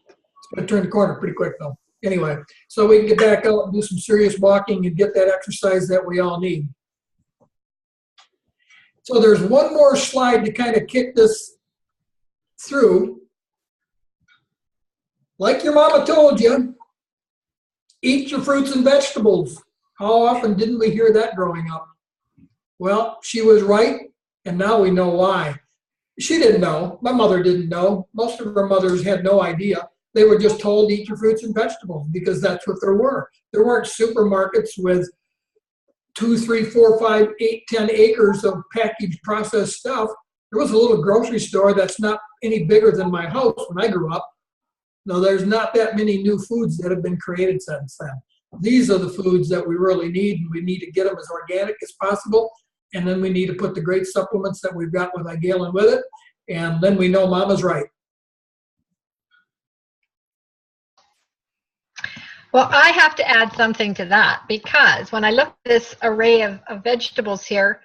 [SPEAKER 2] it's going to turn the corner pretty quick though. Anyway, so we can get back out and do some serious walking and get that exercise that we all need. So there's one more slide to kind of kick this through. Like your mama told you, eat your fruits and vegetables. How often didn't we hear that growing up? Well, she was right, and now we know why. She didn't know. My mother didn't know. Most of our mothers had no idea. They were just told, eat your fruits and vegetables, because that's what there were. There weren't supermarkets with 2, 3, 4, 5, 8, 10 acres of packaged processed stuff. There was a little grocery store that's not any bigger than my house when I grew up. No, there's not that many new foods that have been created since then. These are the foods that we really need, and we need to get them as organic as possible. And then we need to put the great supplements that we've got with Igalen with it. And then we know Mama's right.
[SPEAKER 4] Well, I have to add something to that, because when I look at this array of vegetables here,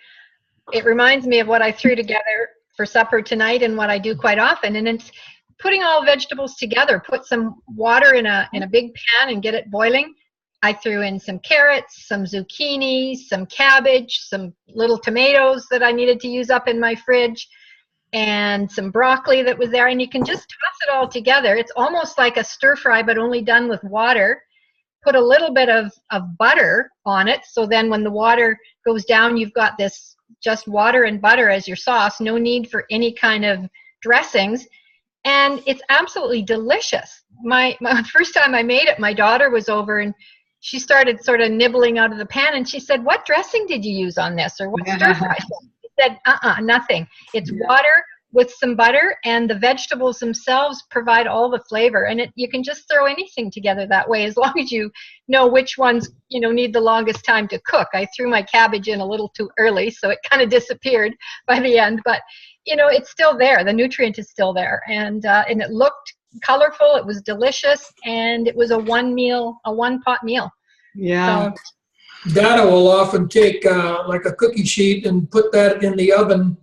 [SPEAKER 4] it reminds me of what I threw together for supper tonight and what I do quite often. And it's putting all vegetables together. Put some water in a big pan and get it boiling. I threw in some carrots, some zucchini, some cabbage, some little tomatoes that I needed to use up in my fridge, and some broccoli that was there. And you can just toss it all together. It's almost like a stir fry, but only done with water. Put a little bit of butter on it. So then when the water goes down, you've got this just water and butter as your sauce. No need for any kind of dressings. And it's absolutely delicious. My first time I made it, my daughter was over and she started sort of nibbling out of the pan, and she said, "What dressing did you use on this, or what stir fry?" She said, nothing. It's water with some butter, and the vegetables themselves provide all the flavor. And you can just throw anything together that way, as long as you know which ones need the longest time to cook. I threw my cabbage in a little too early, so it kind of disappeared by the end. But it's still there. The nutrient is still there, and it looked colorful. It was delicious, and it was a one-pot meal.
[SPEAKER 1] Yeah.
[SPEAKER 4] So,
[SPEAKER 2] Donna will often take like a cookie sheet and put that in the oven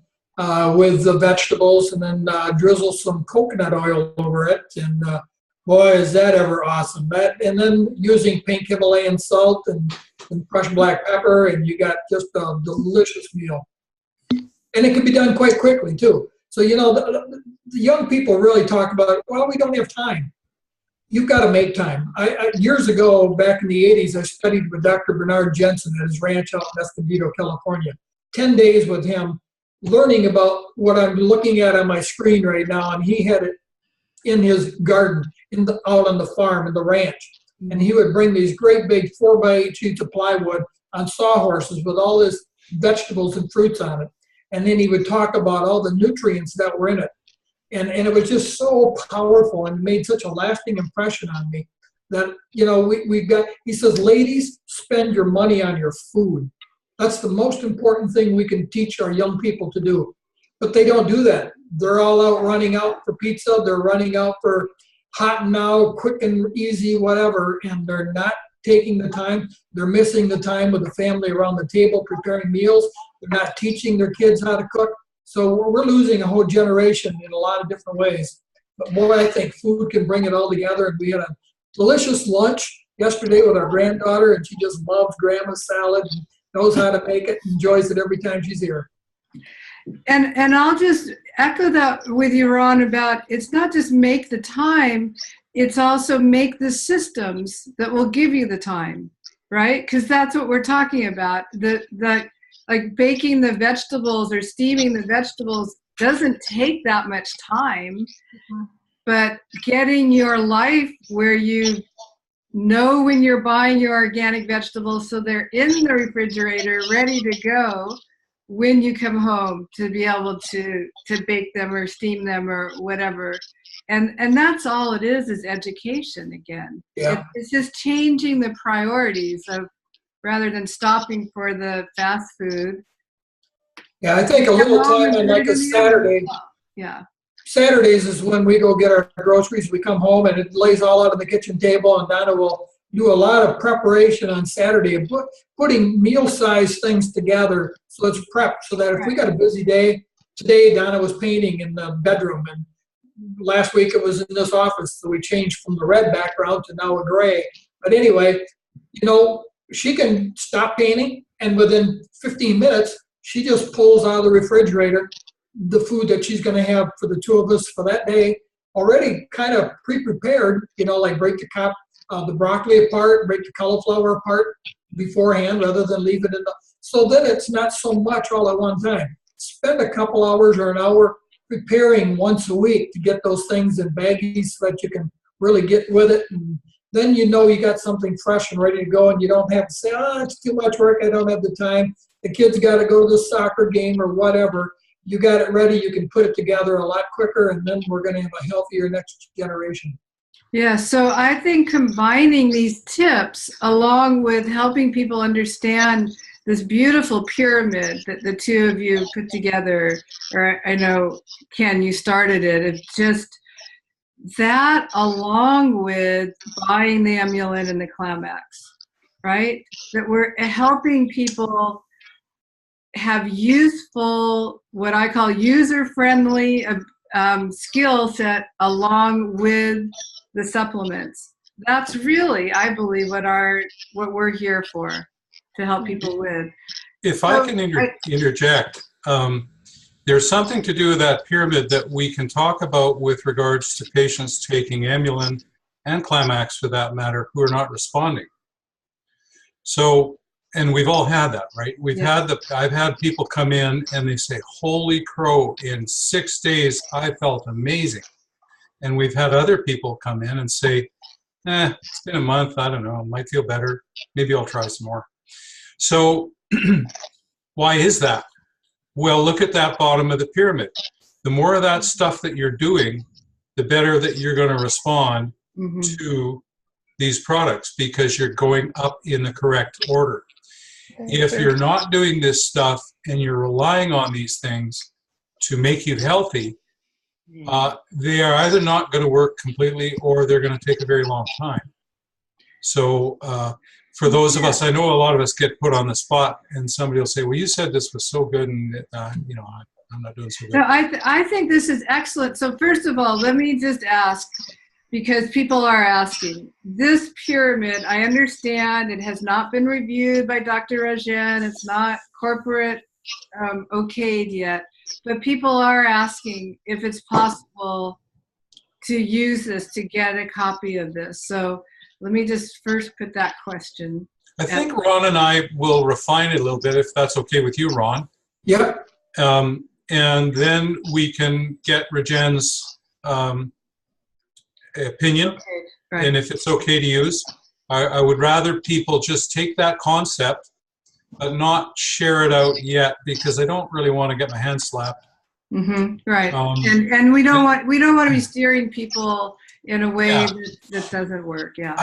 [SPEAKER 2] with the vegetables, and then drizzle some coconut oil over it. And boy, is that ever awesome. And then using pink Himalayan salt and crushed black pepper, and you got just a delicious meal. And it can be done quite quickly too. So, the young people really talk about, well, we don't have time. You've got to make time. Years ago, back in the 80s, I studied with Dr. Bernard Jensen at his ranch out in Escondido, California. 10 days with him learning about what I'm looking at on my screen right now, and he had it in his garden, out on the farm, in the ranch. And he would bring these great big 4x8 sheets of plywood on sawhorses with all his vegetables and fruits on it. And then he would talk about all the nutrients that were in it. And it was just so powerful and made such a lasting impression on me that, he says, ladies, spend your money on your food. That's the most important thing we can teach our young people to do. But they don't do that. They're all out running out for pizza. They're running out for hot and now, quick and easy, whatever. And they're not taking the time. They're missing the time with the family around the table preparing meals. They're not teaching their kids how to cook. So we're losing a whole generation in a lot of different ways. But boy, I think food can bring it all together. And we had a delicious lunch yesterday with our granddaughter, and she just loves grandma's salad and knows how to make it, enjoys it every time she's here.
[SPEAKER 1] And I'll just echo that with you, Ron, about it's not just make the time, it's also make the systems that will give you the time, right? Because that's what we're talking about. Like baking the vegetables or steaming the vegetables doesn't take that much time, but getting your life where you know when you're buying your organic vegetables so they're in the refrigerator ready to go when you come home to be able to bake them or steam them or whatever. And that's all it is education again.
[SPEAKER 2] Yeah.
[SPEAKER 1] It's just changing the priorities of rather than stopping for the fast food.
[SPEAKER 2] Yeah, I think a little time on like a Saturday.
[SPEAKER 1] Yeah.
[SPEAKER 2] Saturdays is when we go get our groceries. We come home and it lays all out on the kitchen table, and Donna will do a lot of preparation on Saturday and putting meal-sized things together so it's prepped so that if we got a busy day, today Donna was painting in the bedroom, and last week it was in this office, so we changed from the red background to now a gray. But anyway, she can stop painting, and within 15 minutes, she just pulls out of the refrigerator the food that she's going to have for the two of us for that day, already kind of pre-prepared, like break the broccoli apart, break the cauliflower apart beforehand rather than leave it in the, so then it's not so much all at one time. Spend a couple hours or an hour preparing once a week to get those things in baggies so that you can really get with it. And then you got something fresh and ready to go, and you don't have to say, it's too much work, I don't have the time. The kids got to go to the soccer game or whatever. You got it ready, you can put it together a lot quicker, and then we're going to have a healthier next generation.
[SPEAKER 1] Yeah, so I think combining these tips along with helping people understand this beautiful pyramid that the two of you put together, or I know, Ken, you started it. It's just that along with buying the Amulin and the Clamax, right? That we're helping people have useful, what I call user-friendly skill set along with the supplements. That's really, I believe, what we're here for, to help people with.
[SPEAKER 3] If I can interject, there's something to do with that pyramid that we can talk about with regards to patients taking Amulin and Clamax, for that matter, who are not responding. So, and we've all had that, right? I've had people come in and they say, holy crow, in 6 days, I felt amazing. And we've had other people come in and say, it's been a month, I don't know, might feel better. Maybe I'll try some more. So why is that? Well, look at that bottom of the pyramid. The more of that stuff that you're doing, the better that you're going to respond to these products, because you're going up in the correct order. If you're not doing this stuff and you're relying on these things to make you healthy, they are either not going to work completely or they're going to take a very long time. So for those of us, I know a lot of us get put on the spot and somebody will say, well, you said this was so good, and I'm not doing so good.
[SPEAKER 1] No, I think this is excellent. So first of all, let me just ask, because people are asking, this pyramid, I understand it has not been reviewed by Dr. Rajan. It's not corporate okayed yet, but people are asking if it's possible to use this, to get a copy of this. So let me just first put that question.
[SPEAKER 3] I think Ron and I will refine it a little bit, if that's okay with you, Ron.
[SPEAKER 2] Yep.
[SPEAKER 3] and then we can get Rejen's opinion,
[SPEAKER 1] Okay, right.
[SPEAKER 3] and if it's okay to use. I would rather people just take that concept, but not share it out yet, because I don't really want to get my hand slapped.
[SPEAKER 1] Right.
[SPEAKER 3] Um,
[SPEAKER 1] And we don't want to be steering people in a way
[SPEAKER 3] Yeah.
[SPEAKER 1] that doesn't work. Yeah.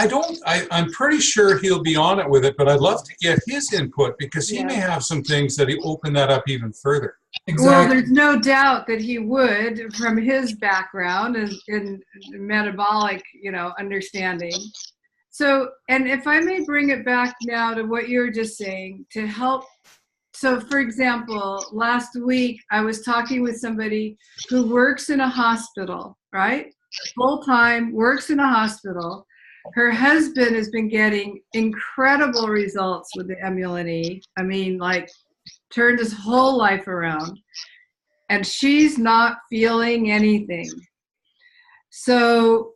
[SPEAKER 3] I'm pretty sure he'll be on it with it, but I'd love to get his input, because he
[SPEAKER 1] Yeah.
[SPEAKER 3] may have some things that he open that up even further.
[SPEAKER 1] Well, there's no doubt that he would, from his background in metabolic, understanding. So, and if I may bring it back now to what you were just saying, to help. So, for example, last week I was talking with somebody who works in a hospital, right? Full time, works in a hospital. Her husband has been getting incredible results with the Emulin E. I mean, like, turned his whole life around. And she's not feeling anything. So,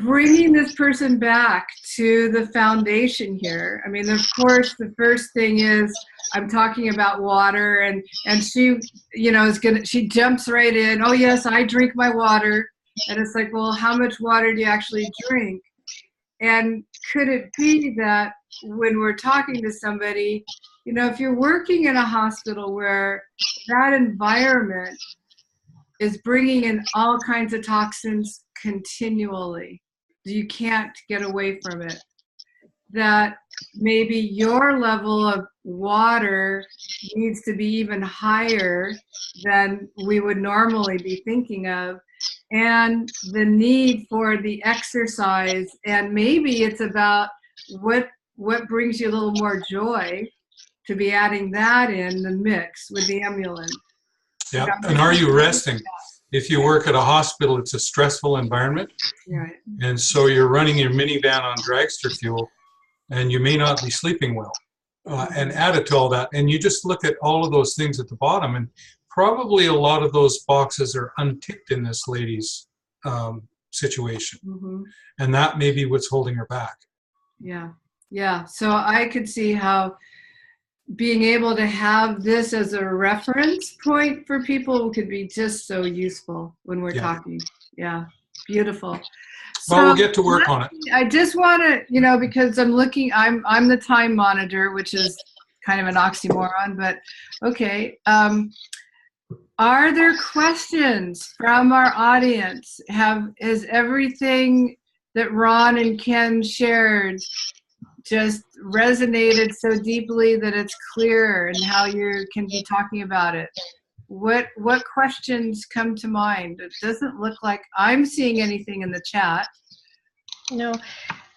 [SPEAKER 1] bringing this person back to the foundation here. I mean, of course, the first thing is I'm talking about water, and she, she jumps right in. Oh yes, I drink my water, and it's like, well, how much water do you actually drink? And could it be that when we're talking to somebody, if you're working in a hospital where that environment is bringing in all kinds of toxins continually, you can't get away from it, that maybe your level of water needs to be even higher than we would normally be thinking of, and the need for the exercise, and maybe it's about what brings you a little more joy, to be adding that in the mix with the Emulin.
[SPEAKER 3] Yeah, and are you resting? If you work at a hospital, it's a stressful environment.
[SPEAKER 1] Right.
[SPEAKER 3] And so you're running your minivan on dragster fuel, and you may not be sleeping well. And added to all that, and you just look at all of those things at the bottom, and probably a lot of those boxes are unticked in this lady's situation. And that may be what's holding her back.
[SPEAKER 1] Yeah. Yeah. So I could see how being able to have this as a reference point for people could be just so useful when we're talking. Yeah. Beautiful. So
[SPEAKER 3] well, we'll get to work on it.
[SPEAKER 1] I just want to, because I'm the time monitor, which is kind of an oxymoron, but okay. Are there questions from our audience? Is everything that Ron and Ken shared just resonated so deeply that it's clear, and how you can be talking about it? What questions come to mind? It doesn't look like I'm seeing anything in the chat.
[SPEAKER 4] No.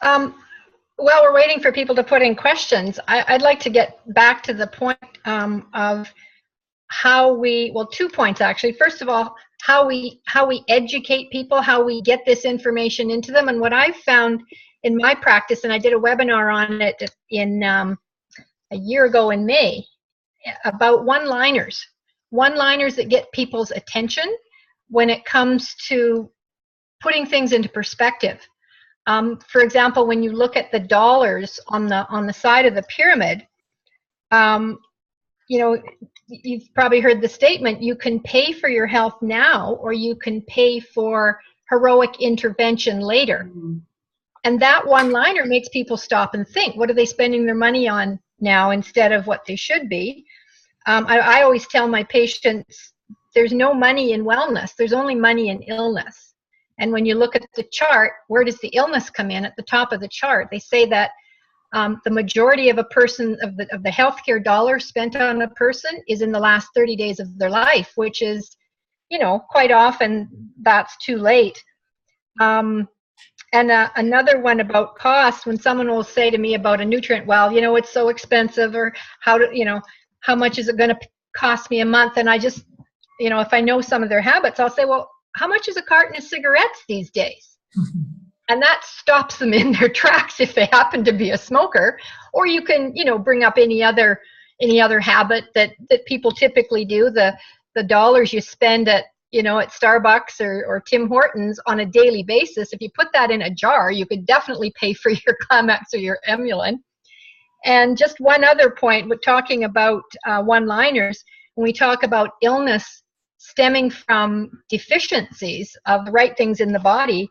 [SPEAKER 4] While we're waiting for people to put in questions, I'd like to get back to the point of how we, well, 2 points actually. First of all, how we educate people, how we get this information into them. And what I've found in my practice, and I did a webinar on it in a year ago in May, about one-liners that get people's attention when it comes to putting things into perspective. For example, when you look at the dollars on the side of the pyramid, you've probably heard the statement, you can pay for your health now, or you can pay for heroic intervention later. And that one-liner makes people stop and think, what are they spending their money on now instead of what they should be? I always tell my patients, there's no money in wellness, there's only money in illness. And when you look at the chart, where does the illness come in? At the top of the chart. They say that the majority of a person, of the healthcare dollar spent on a person, is in the last 30 days of their life, which is, quite often that's too late. And another one about cost, when someone will say to me about a nutrient, well, it's so expensive, or how much is it going to cost me a month? And I just, if I know some of their habits, I'll say, well, how much is a carton of cigarettes these days? And that stops them in their tracks if they happen to be a smoker. Or you can, bring up any other habit that people typically do. The dollars you spend at Starbucks or Tim Hortons on a daily basis, if you put that in a jar, you could definitely pay for your Climax or your Emulin. And just one other point, with talking about one-liners, when we talk about illness stemming from deficiencies of the right things in the body.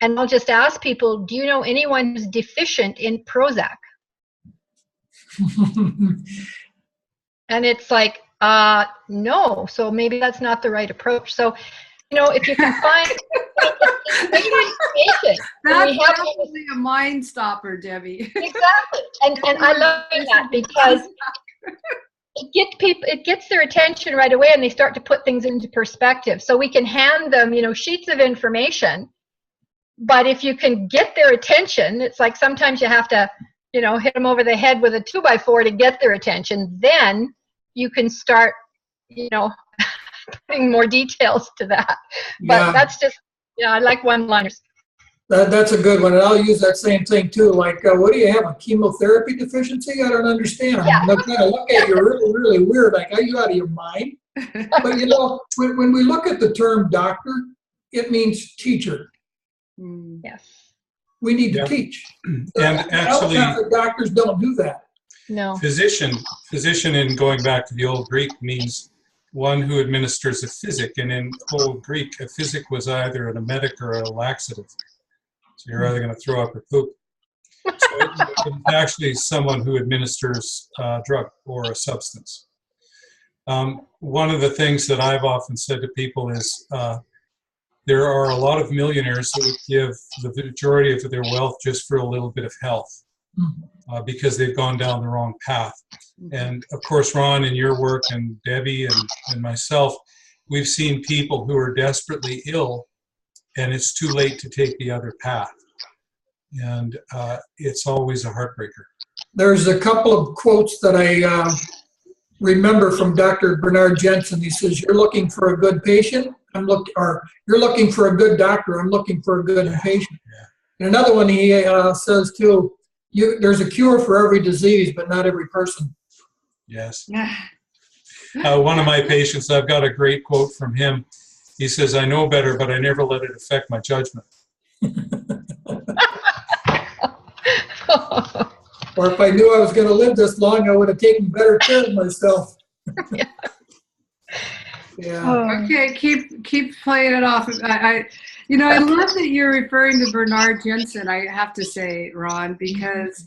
[SPEAKER 4] And I'll just ask people, do you know anyone who's deficient in Prozac? And it's like, no. So maybe that's not the right approach. So, if you can find information.
[SPEAKER 1] That's definitely a mind stopper, Debbie.
[SPEAKER 4] Exactly. And I love that because it gets their attention right away, and they start to put things into perspective. So we can hand them, sheets of information, but if you can get their attention, it's like sometimes you have to, hit them over the head with a 2x4 to get their attention. Then you can start, putting more details to that. But that's just, I like one-liners.
[SPEAKER 2] That's a good one, and I'll use that same thing too. Like, what do you have, a chemotherapy deficiency? I don't understand.
[SPEAKER 4] Yeah.
[SPEAKER 2] I'm going to look at you really, really weird. Like, are you out of your mind? But when we look at the term doctor, it means teacher.
[SPEAKER 4] Yes.
[SPEAKER 2] We need to teach.
[SPEAKER 3] And actually,
[SPEAKER 2] doctors don't do that.
[SPEAKER 4] No.
[SPEAKER 3] Physician, in going back to the Old Greek, means one who administers a physic. And in Old Greek, a physic was either an emetic or a laxative. So you're either going to throw up or poop. So it's actually someone who administers a drug or a substance. One of the things that I've often said to people is there are a lot of millionaires that would give the majority of their wealth just for a little bit of health because they've gone down the wrong path. And of course, Ron, in your work, and Debbie and myself, we've seen people who are desperately ill and it's too late to take the other path. And it's always a heartbreaker. There's
[SPEAKER 2] a couple of quotes that I remember from Dr. Bernard Jensen. He says, "You're looking for a good patient. You're looking for a good doctor. I'm looking for a good patient." Yeah. And another one he says too, there's a cure for every disease, but not every person.
[SPEAKER 3] Yes. One of my patients, I've got a great quote from him. He says, "I know better, but I never let it affect my judgment."
[SPEAKER 2] Or if I knew I was going to live this long, I would have taken better care of myself. Yeah.
[SPEAKER 1] Okay, keep playing it off. I love that you're referring to Bernard Jensen. I have to say, Ron, because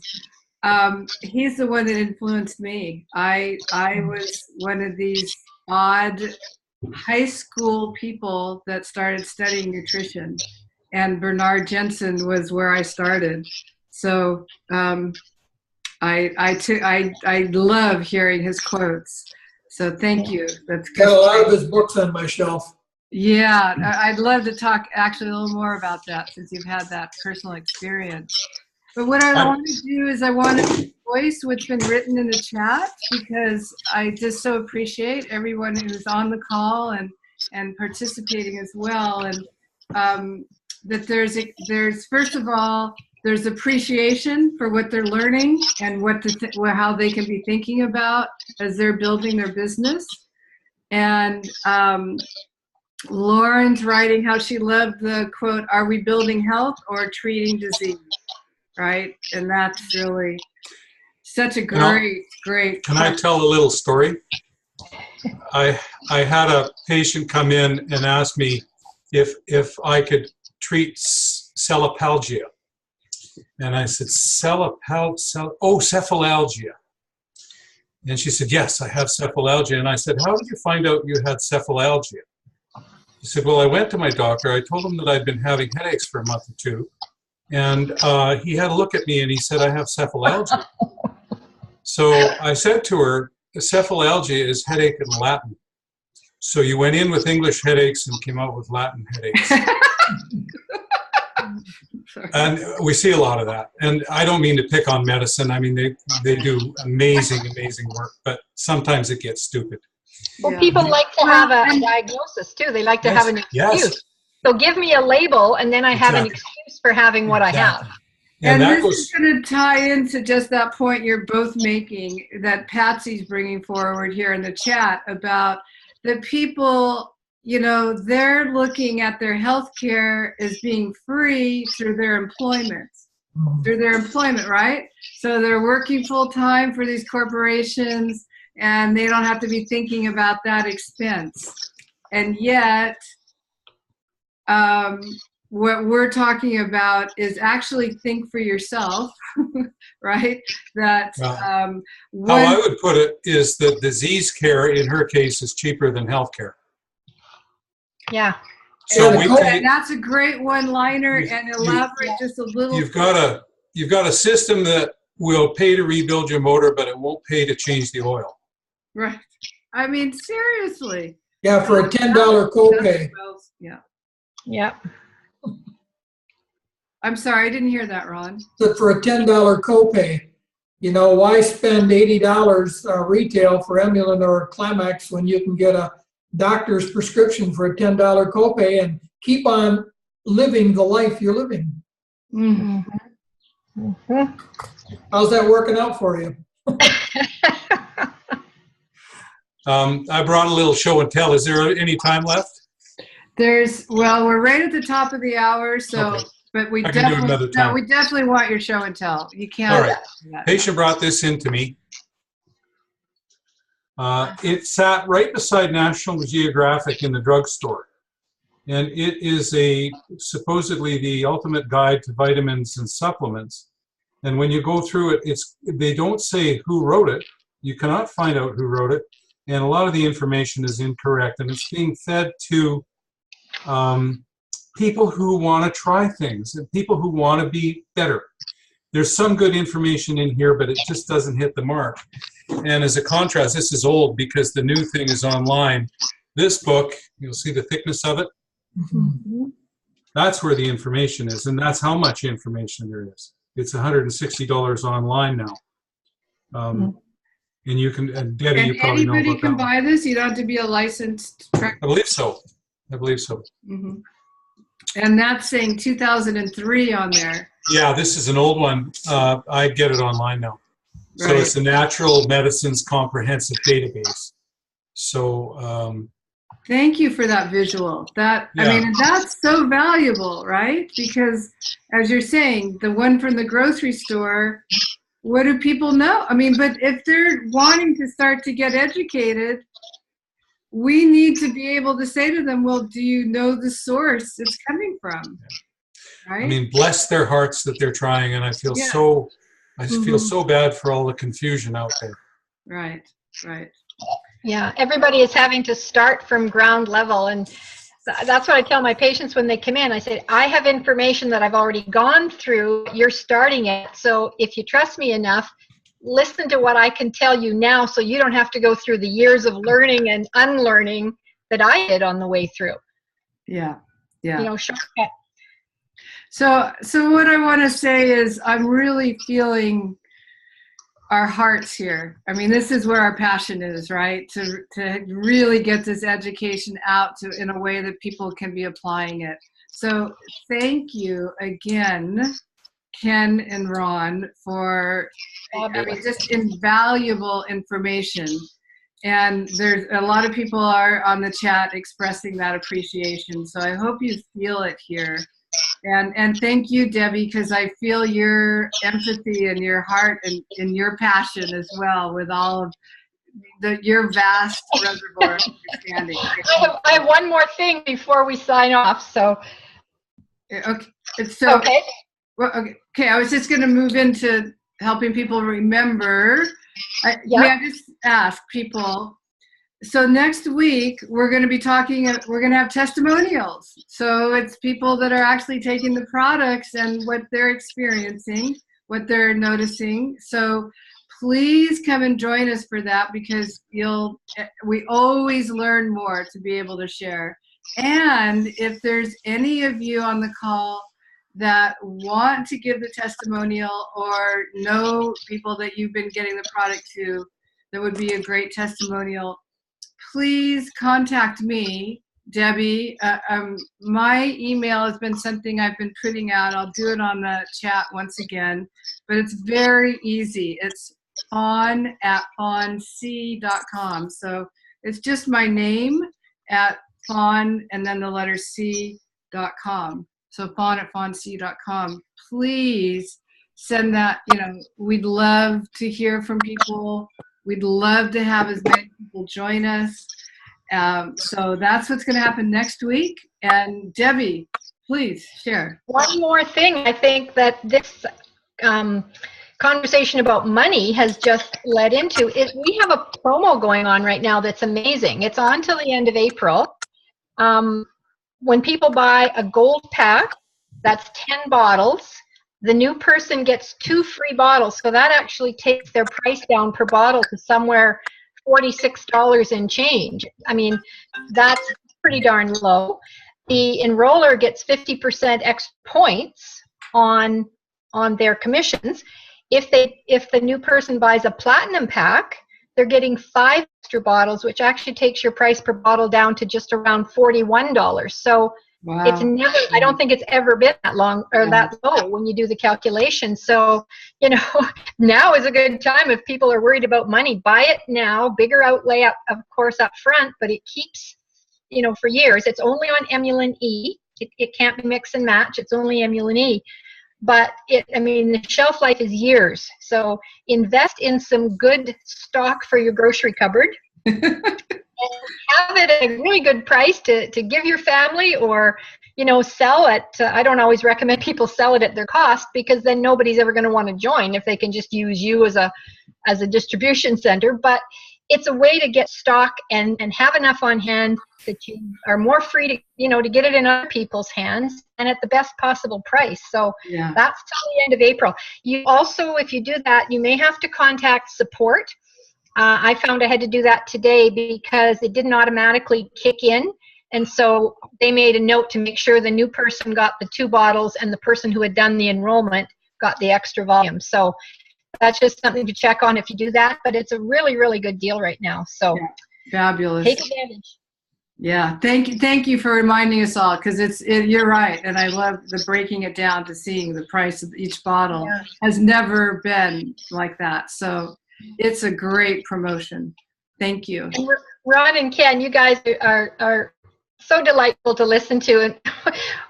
[SPEAKER 1] he's the one that influenced me. I was one of these odd high school people that started studying nutrition, and Bernard Jensen was where I started. So I love hearing his quotes. So thank you. That's good.
[SPEAKER 2] Got a lot of his books on my shelf.
[SPEAKER 1] Yeah, I'd love to talk actually a little more about that since you've had that personal experience. But what I want to do is I want to voice what's been written in the chat, because I just so appreciate everyone who's on the call and participating as well. And that there's first of all, there's appreciation for what they're learning and how they can be thinking about as they're building their business. And Lauren's writing how she loved the quote, "Are we building health or treating disease?" Right? And that's really such a great.
[SPEAKER 3] Can I tell a little story? I had a patient come in and ask me if I could treat cephalgia. And I said, cephalalgia. And she said, "Yes, I have cephalalgia." And I said, "How did you find out you had cephalalgia?" She said, "Well, I went to my doctor. I told him that I'd been having headaches for a month or two. And he had a look at me and he said, 'I have cephalalgia.'" So I said to her, "Cephalalgia is headache in Latin. So you went in with English headaches and came out with Latin headaches." And we see a lot of that. And I don't mean to pick on medicine. I mean, they do amazing work, but sometimes it gets stupid.
[SPEAKER 4] Well, people like to have a diagnosis too. They like to have an excuse.
[SPEAKER 3] Yes.
[SPEAKER 4] So give me a label, and then I have an excuse for having what I have.
[SPEAKER 1] And this is going to tie into just that point you're both making, that Patsy's bringing forward here in the chat, about the people, they're looking at their health care as being free through their employment, right? So they're working full time for these corporations. and they don't have to be thinking about that expense. And yet, what we're talking about is actually think for yourself, right? That
[SPEAKER 3] How I would put it is that disease care in her case is cheaper than healthcare.
[SPEAKER 4] Yeah.
[SPEAKER 3] So
[SPEAKER 1] and that's a great one-liner, and elaborate just a little.
[SPEAKER 3] You've got a system that will pay to rebuild your motor, but it won't pay to change the oil.
[SPEAKER 1] Right. I mean, seriously.
[SPEAKER 2] Yeah, for a $10 copay.
[SPEAKER 1] Yeah.
[SPEAKER 4] Yeah.
[SPEAKER 1] I'm sorry, I didn't hear that, Ron.
[SPEAKER 2] But for a $10 copay, why spend $80 retail for Emulan or Clamex when you can get a doctor's prescription for a $10 copay and keep on living the life you're living?
[SPEAKER 1] Mm-hmm.
[SPEAKER 4] Mm-hmm.
[SPEAKER 2] How's that working out for you?
[SPEAKER 3] I brought a little show and tell. Is there any time left?
[SPEAKER 1] We're right at the top of the hour, so.
[SPEAKER 3] Okay.
[SPEAKER 1] But we
[SPEAKER 3] I can do another time.
[SPEAKER 1] we definitely want your show and tell. You can't.
[SPEAKER 3] All right. Patient brought this in to me. It sat right beside National Geographic in the drugstore. And it is supposedly the ultimate guide to vitamins and supplements. And when you go through it, they don't say who wrote it. You cannot find out who wrote it. And a lot of the information is incorrect. And it's being fed to people who want to try things and people who want to be better. There's some good information in here, but it just doesn't hit the mark. And as a contrast, this is old because the new thing is online. This book, you'll see the thickness of it.
[SPEAKER 1] Mm-hmm.
[SPEAKER 3] That's where the information is, and that's how much information there is. It's $160 online now. And you can, and Debbie, you probably know about that.
[SPEAKER 1] Anybody can buy this? You don't have to be a licensed practitioner?
[SPEAKER 3] I believe so.
[SPEAKER 1] Mm-hmm. And that's saying 2003 on there.
[SPEAKER 3] Yeah, this is an old one. I get it online now.
[SPEAKER 1] Right.
[SPEAKER 3] So it's the Natural Medicines Comprehensive Database. So
[SPEAKER 1] thank you for that visual. I mean, that's so valuable, right? Because as you're saying, the one from the grocery store, what do people know? I mean, but if they're wanting to start to get educated, we need to be able to say to them, well, do you know the source it's coming from? Right?
[SPEAKER 3] I mean, bless their hearts that they're trying, and I feel I just feel so bad for all the confusion out there.
[SPEAKER 1] Right.
[SPEAKER 4] Yeah, everybody is having to start from ground level, and that's what I tell my patients when they come in. I say, I have information that I've already gone through. You're starting it, so if you trust me enough, listen to what I can tell you now, so you don't have to go through the years of learning and unlearning that I did on the way through.
[SPEAKER 1] Yeah.
[SPEAKER 4] Shortcut.
[SPEAKER 1] So what I want to say is I'm really feeling our hearts here. I mean, this is where our passion is, right? To really get this education out in a way that people can be applying it. So thank you again, Ken and Ron, for just invaluable information. And there's a lot of people are on the chat expressing that appreciation. So I hope you feel it here. And thank you, Debbie, because I feel your empathy and your heart and your passion as well with all of your vast reservoir of understanding.
[SPEAKER 4] I have one more thing before we sign off. So
[SPEAKER 1] okay.
[SPEAKER 4] Okay.
[SPEAKER 1] Okay. I was just going to move into helping people remember. May I just ask people? So next week, we're going to be we're going to have testimonials. So it's people that are actually taking the products and what they're experiencing, what they're noticing. So please come and join us for that, because we always learn more to be able to share. And if there's any of you on the call that want to give the testimonial or know people that you've been getting the product to, that would be a great testimonial, please contact me, Debbie. My email has been something I've been putting out. I'll do it on the chat once again, but it's very easy. It's fawn@fawnc.com. So it's just my name at fawn and then the letter c.com. So fawn@fawnc.com. Please send that. We'd love to hear from people We'd love to have as many people join us. So that's what's going to happen next week. And Debbie, please share.
[SPEAKER 4] One more thing, I think that this conversation about money has just led into it. We have a promo going on right now that's amazing. It's on till the end of April. When people buy a gold pack, that's 10 bottles. The new person gets 2 free bottles. So that actually takes their price down per bottle to somewhere $46 and change. I mean, that's pretty darn low. The enroller gets 50% extra points on their commissions. If the new person buys a platinum pack, they're getting 5 extra bottles, which actually takes your price per bottle down to just around $41. So
[SPEAKER 1] Wow.
[SPEAKER 4] it's never, I don't think it's ever been that long or that low when you do the calculation. So, you know, now is a good time if people are worried about money. Buy it now, bigger outlay, of course, up front, but it keeps, you know, for years. It's only on Emulin E. It can't be mix and match. It's only Emulin E. But I mean, the shelf life is years. So invest in some good stock for your grocery cupboard. And have it at a really good price to give your family, or, you know, sell it. I don't always recommend people sell it at their cost, because then nobody's ever going to want to join if they can just use you as a distribution center. But it's a way to get stock and have enough on hand that you are more free to, you know, to get it in other people's hands and at the best possible price. So that's till the end of April. You also, if you do that, you may have to contact support. I found I had to do that today because it didn't automatically kick in. And so they made a note to make sure the new person got the 2 bottles and the person who had done the enrollment got the extra volume. So that's just something to check on if you do that. But it's a really, really good deal right now. So
[SPEAKER 1] fabulous.
[SPEAKER 4] Take advantage.
[SPEAKER 1] Yeah, thank you for reminding us all, because you're right, and I love the breaking it down to seeing the price of each bottle has never been like that. So it's a great promotion. Thank you.
[SPEAKER 4] And Ron and Ken, you guys are so delightful to listen to. And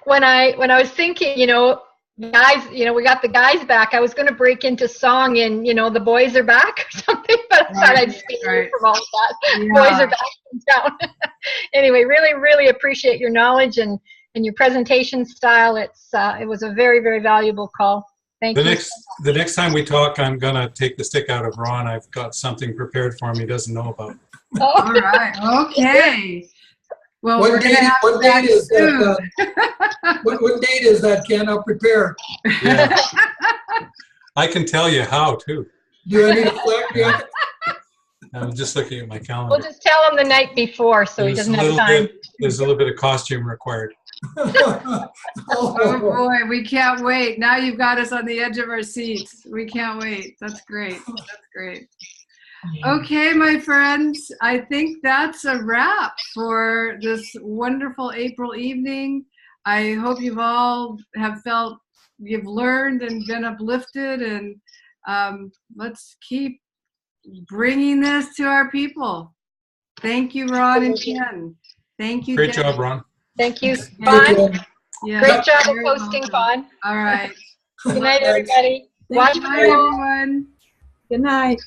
[SPEAKER 4] when I was thinking, you know, guys, you know, we got the guys back, I was going to break into song and, you know, the boys are back or something, but I thought I'd stay away from all of that. Boys are back in town. Anyway, really, really appreciate your knowledge and your presentation style. It was a very, very valuable call. Thank you.
[SPEAKER 3] The next time we talk, I'm going to take the stick out of Ron. I've got something prepared for him he doesn't know about.
[SPEAKER 4] Oh.
[SPEAKER 1] All right. Okay. Well,
[SPEAKER 2] what date is that? What date is that, Ken? I'll prepare.
[SPEAKER 3] Yeah. I can tell you how, too.
[SPEAKER 2] Do I need a flag?
[SPEAKER 3] I'm just looking at my calendar.
[SPEAKER 4] We'll just tell him the night before so he doesn't have time.
[SPEAKER 3] There's a little bit of costume required.
[SPEAKER 1] Oh boy, we can't wait. Now you've got us on the edge of our seats. We can't wait. That's great. That's great. Okay, my friends, I think that's a wrap for this wonderful April evening. I hope you've all felt you've learned and been uplifted, and let's keep bringing this to our people. Thank you, Ron and Ken. Thank you.
[SPEAKER 3] Great job, Ron.
[SPEAKER 4] Thank you, Fawn.
[SPEAKER 1] Yeah,
[SPEAKER 4] great job of hosting, Fawn.
[SPEAKER 1] All right.
[SPEAKER 4] Good night, everybody.
[SPEAKER 1] Watch everyone.
[SPEAKER 5] Good night.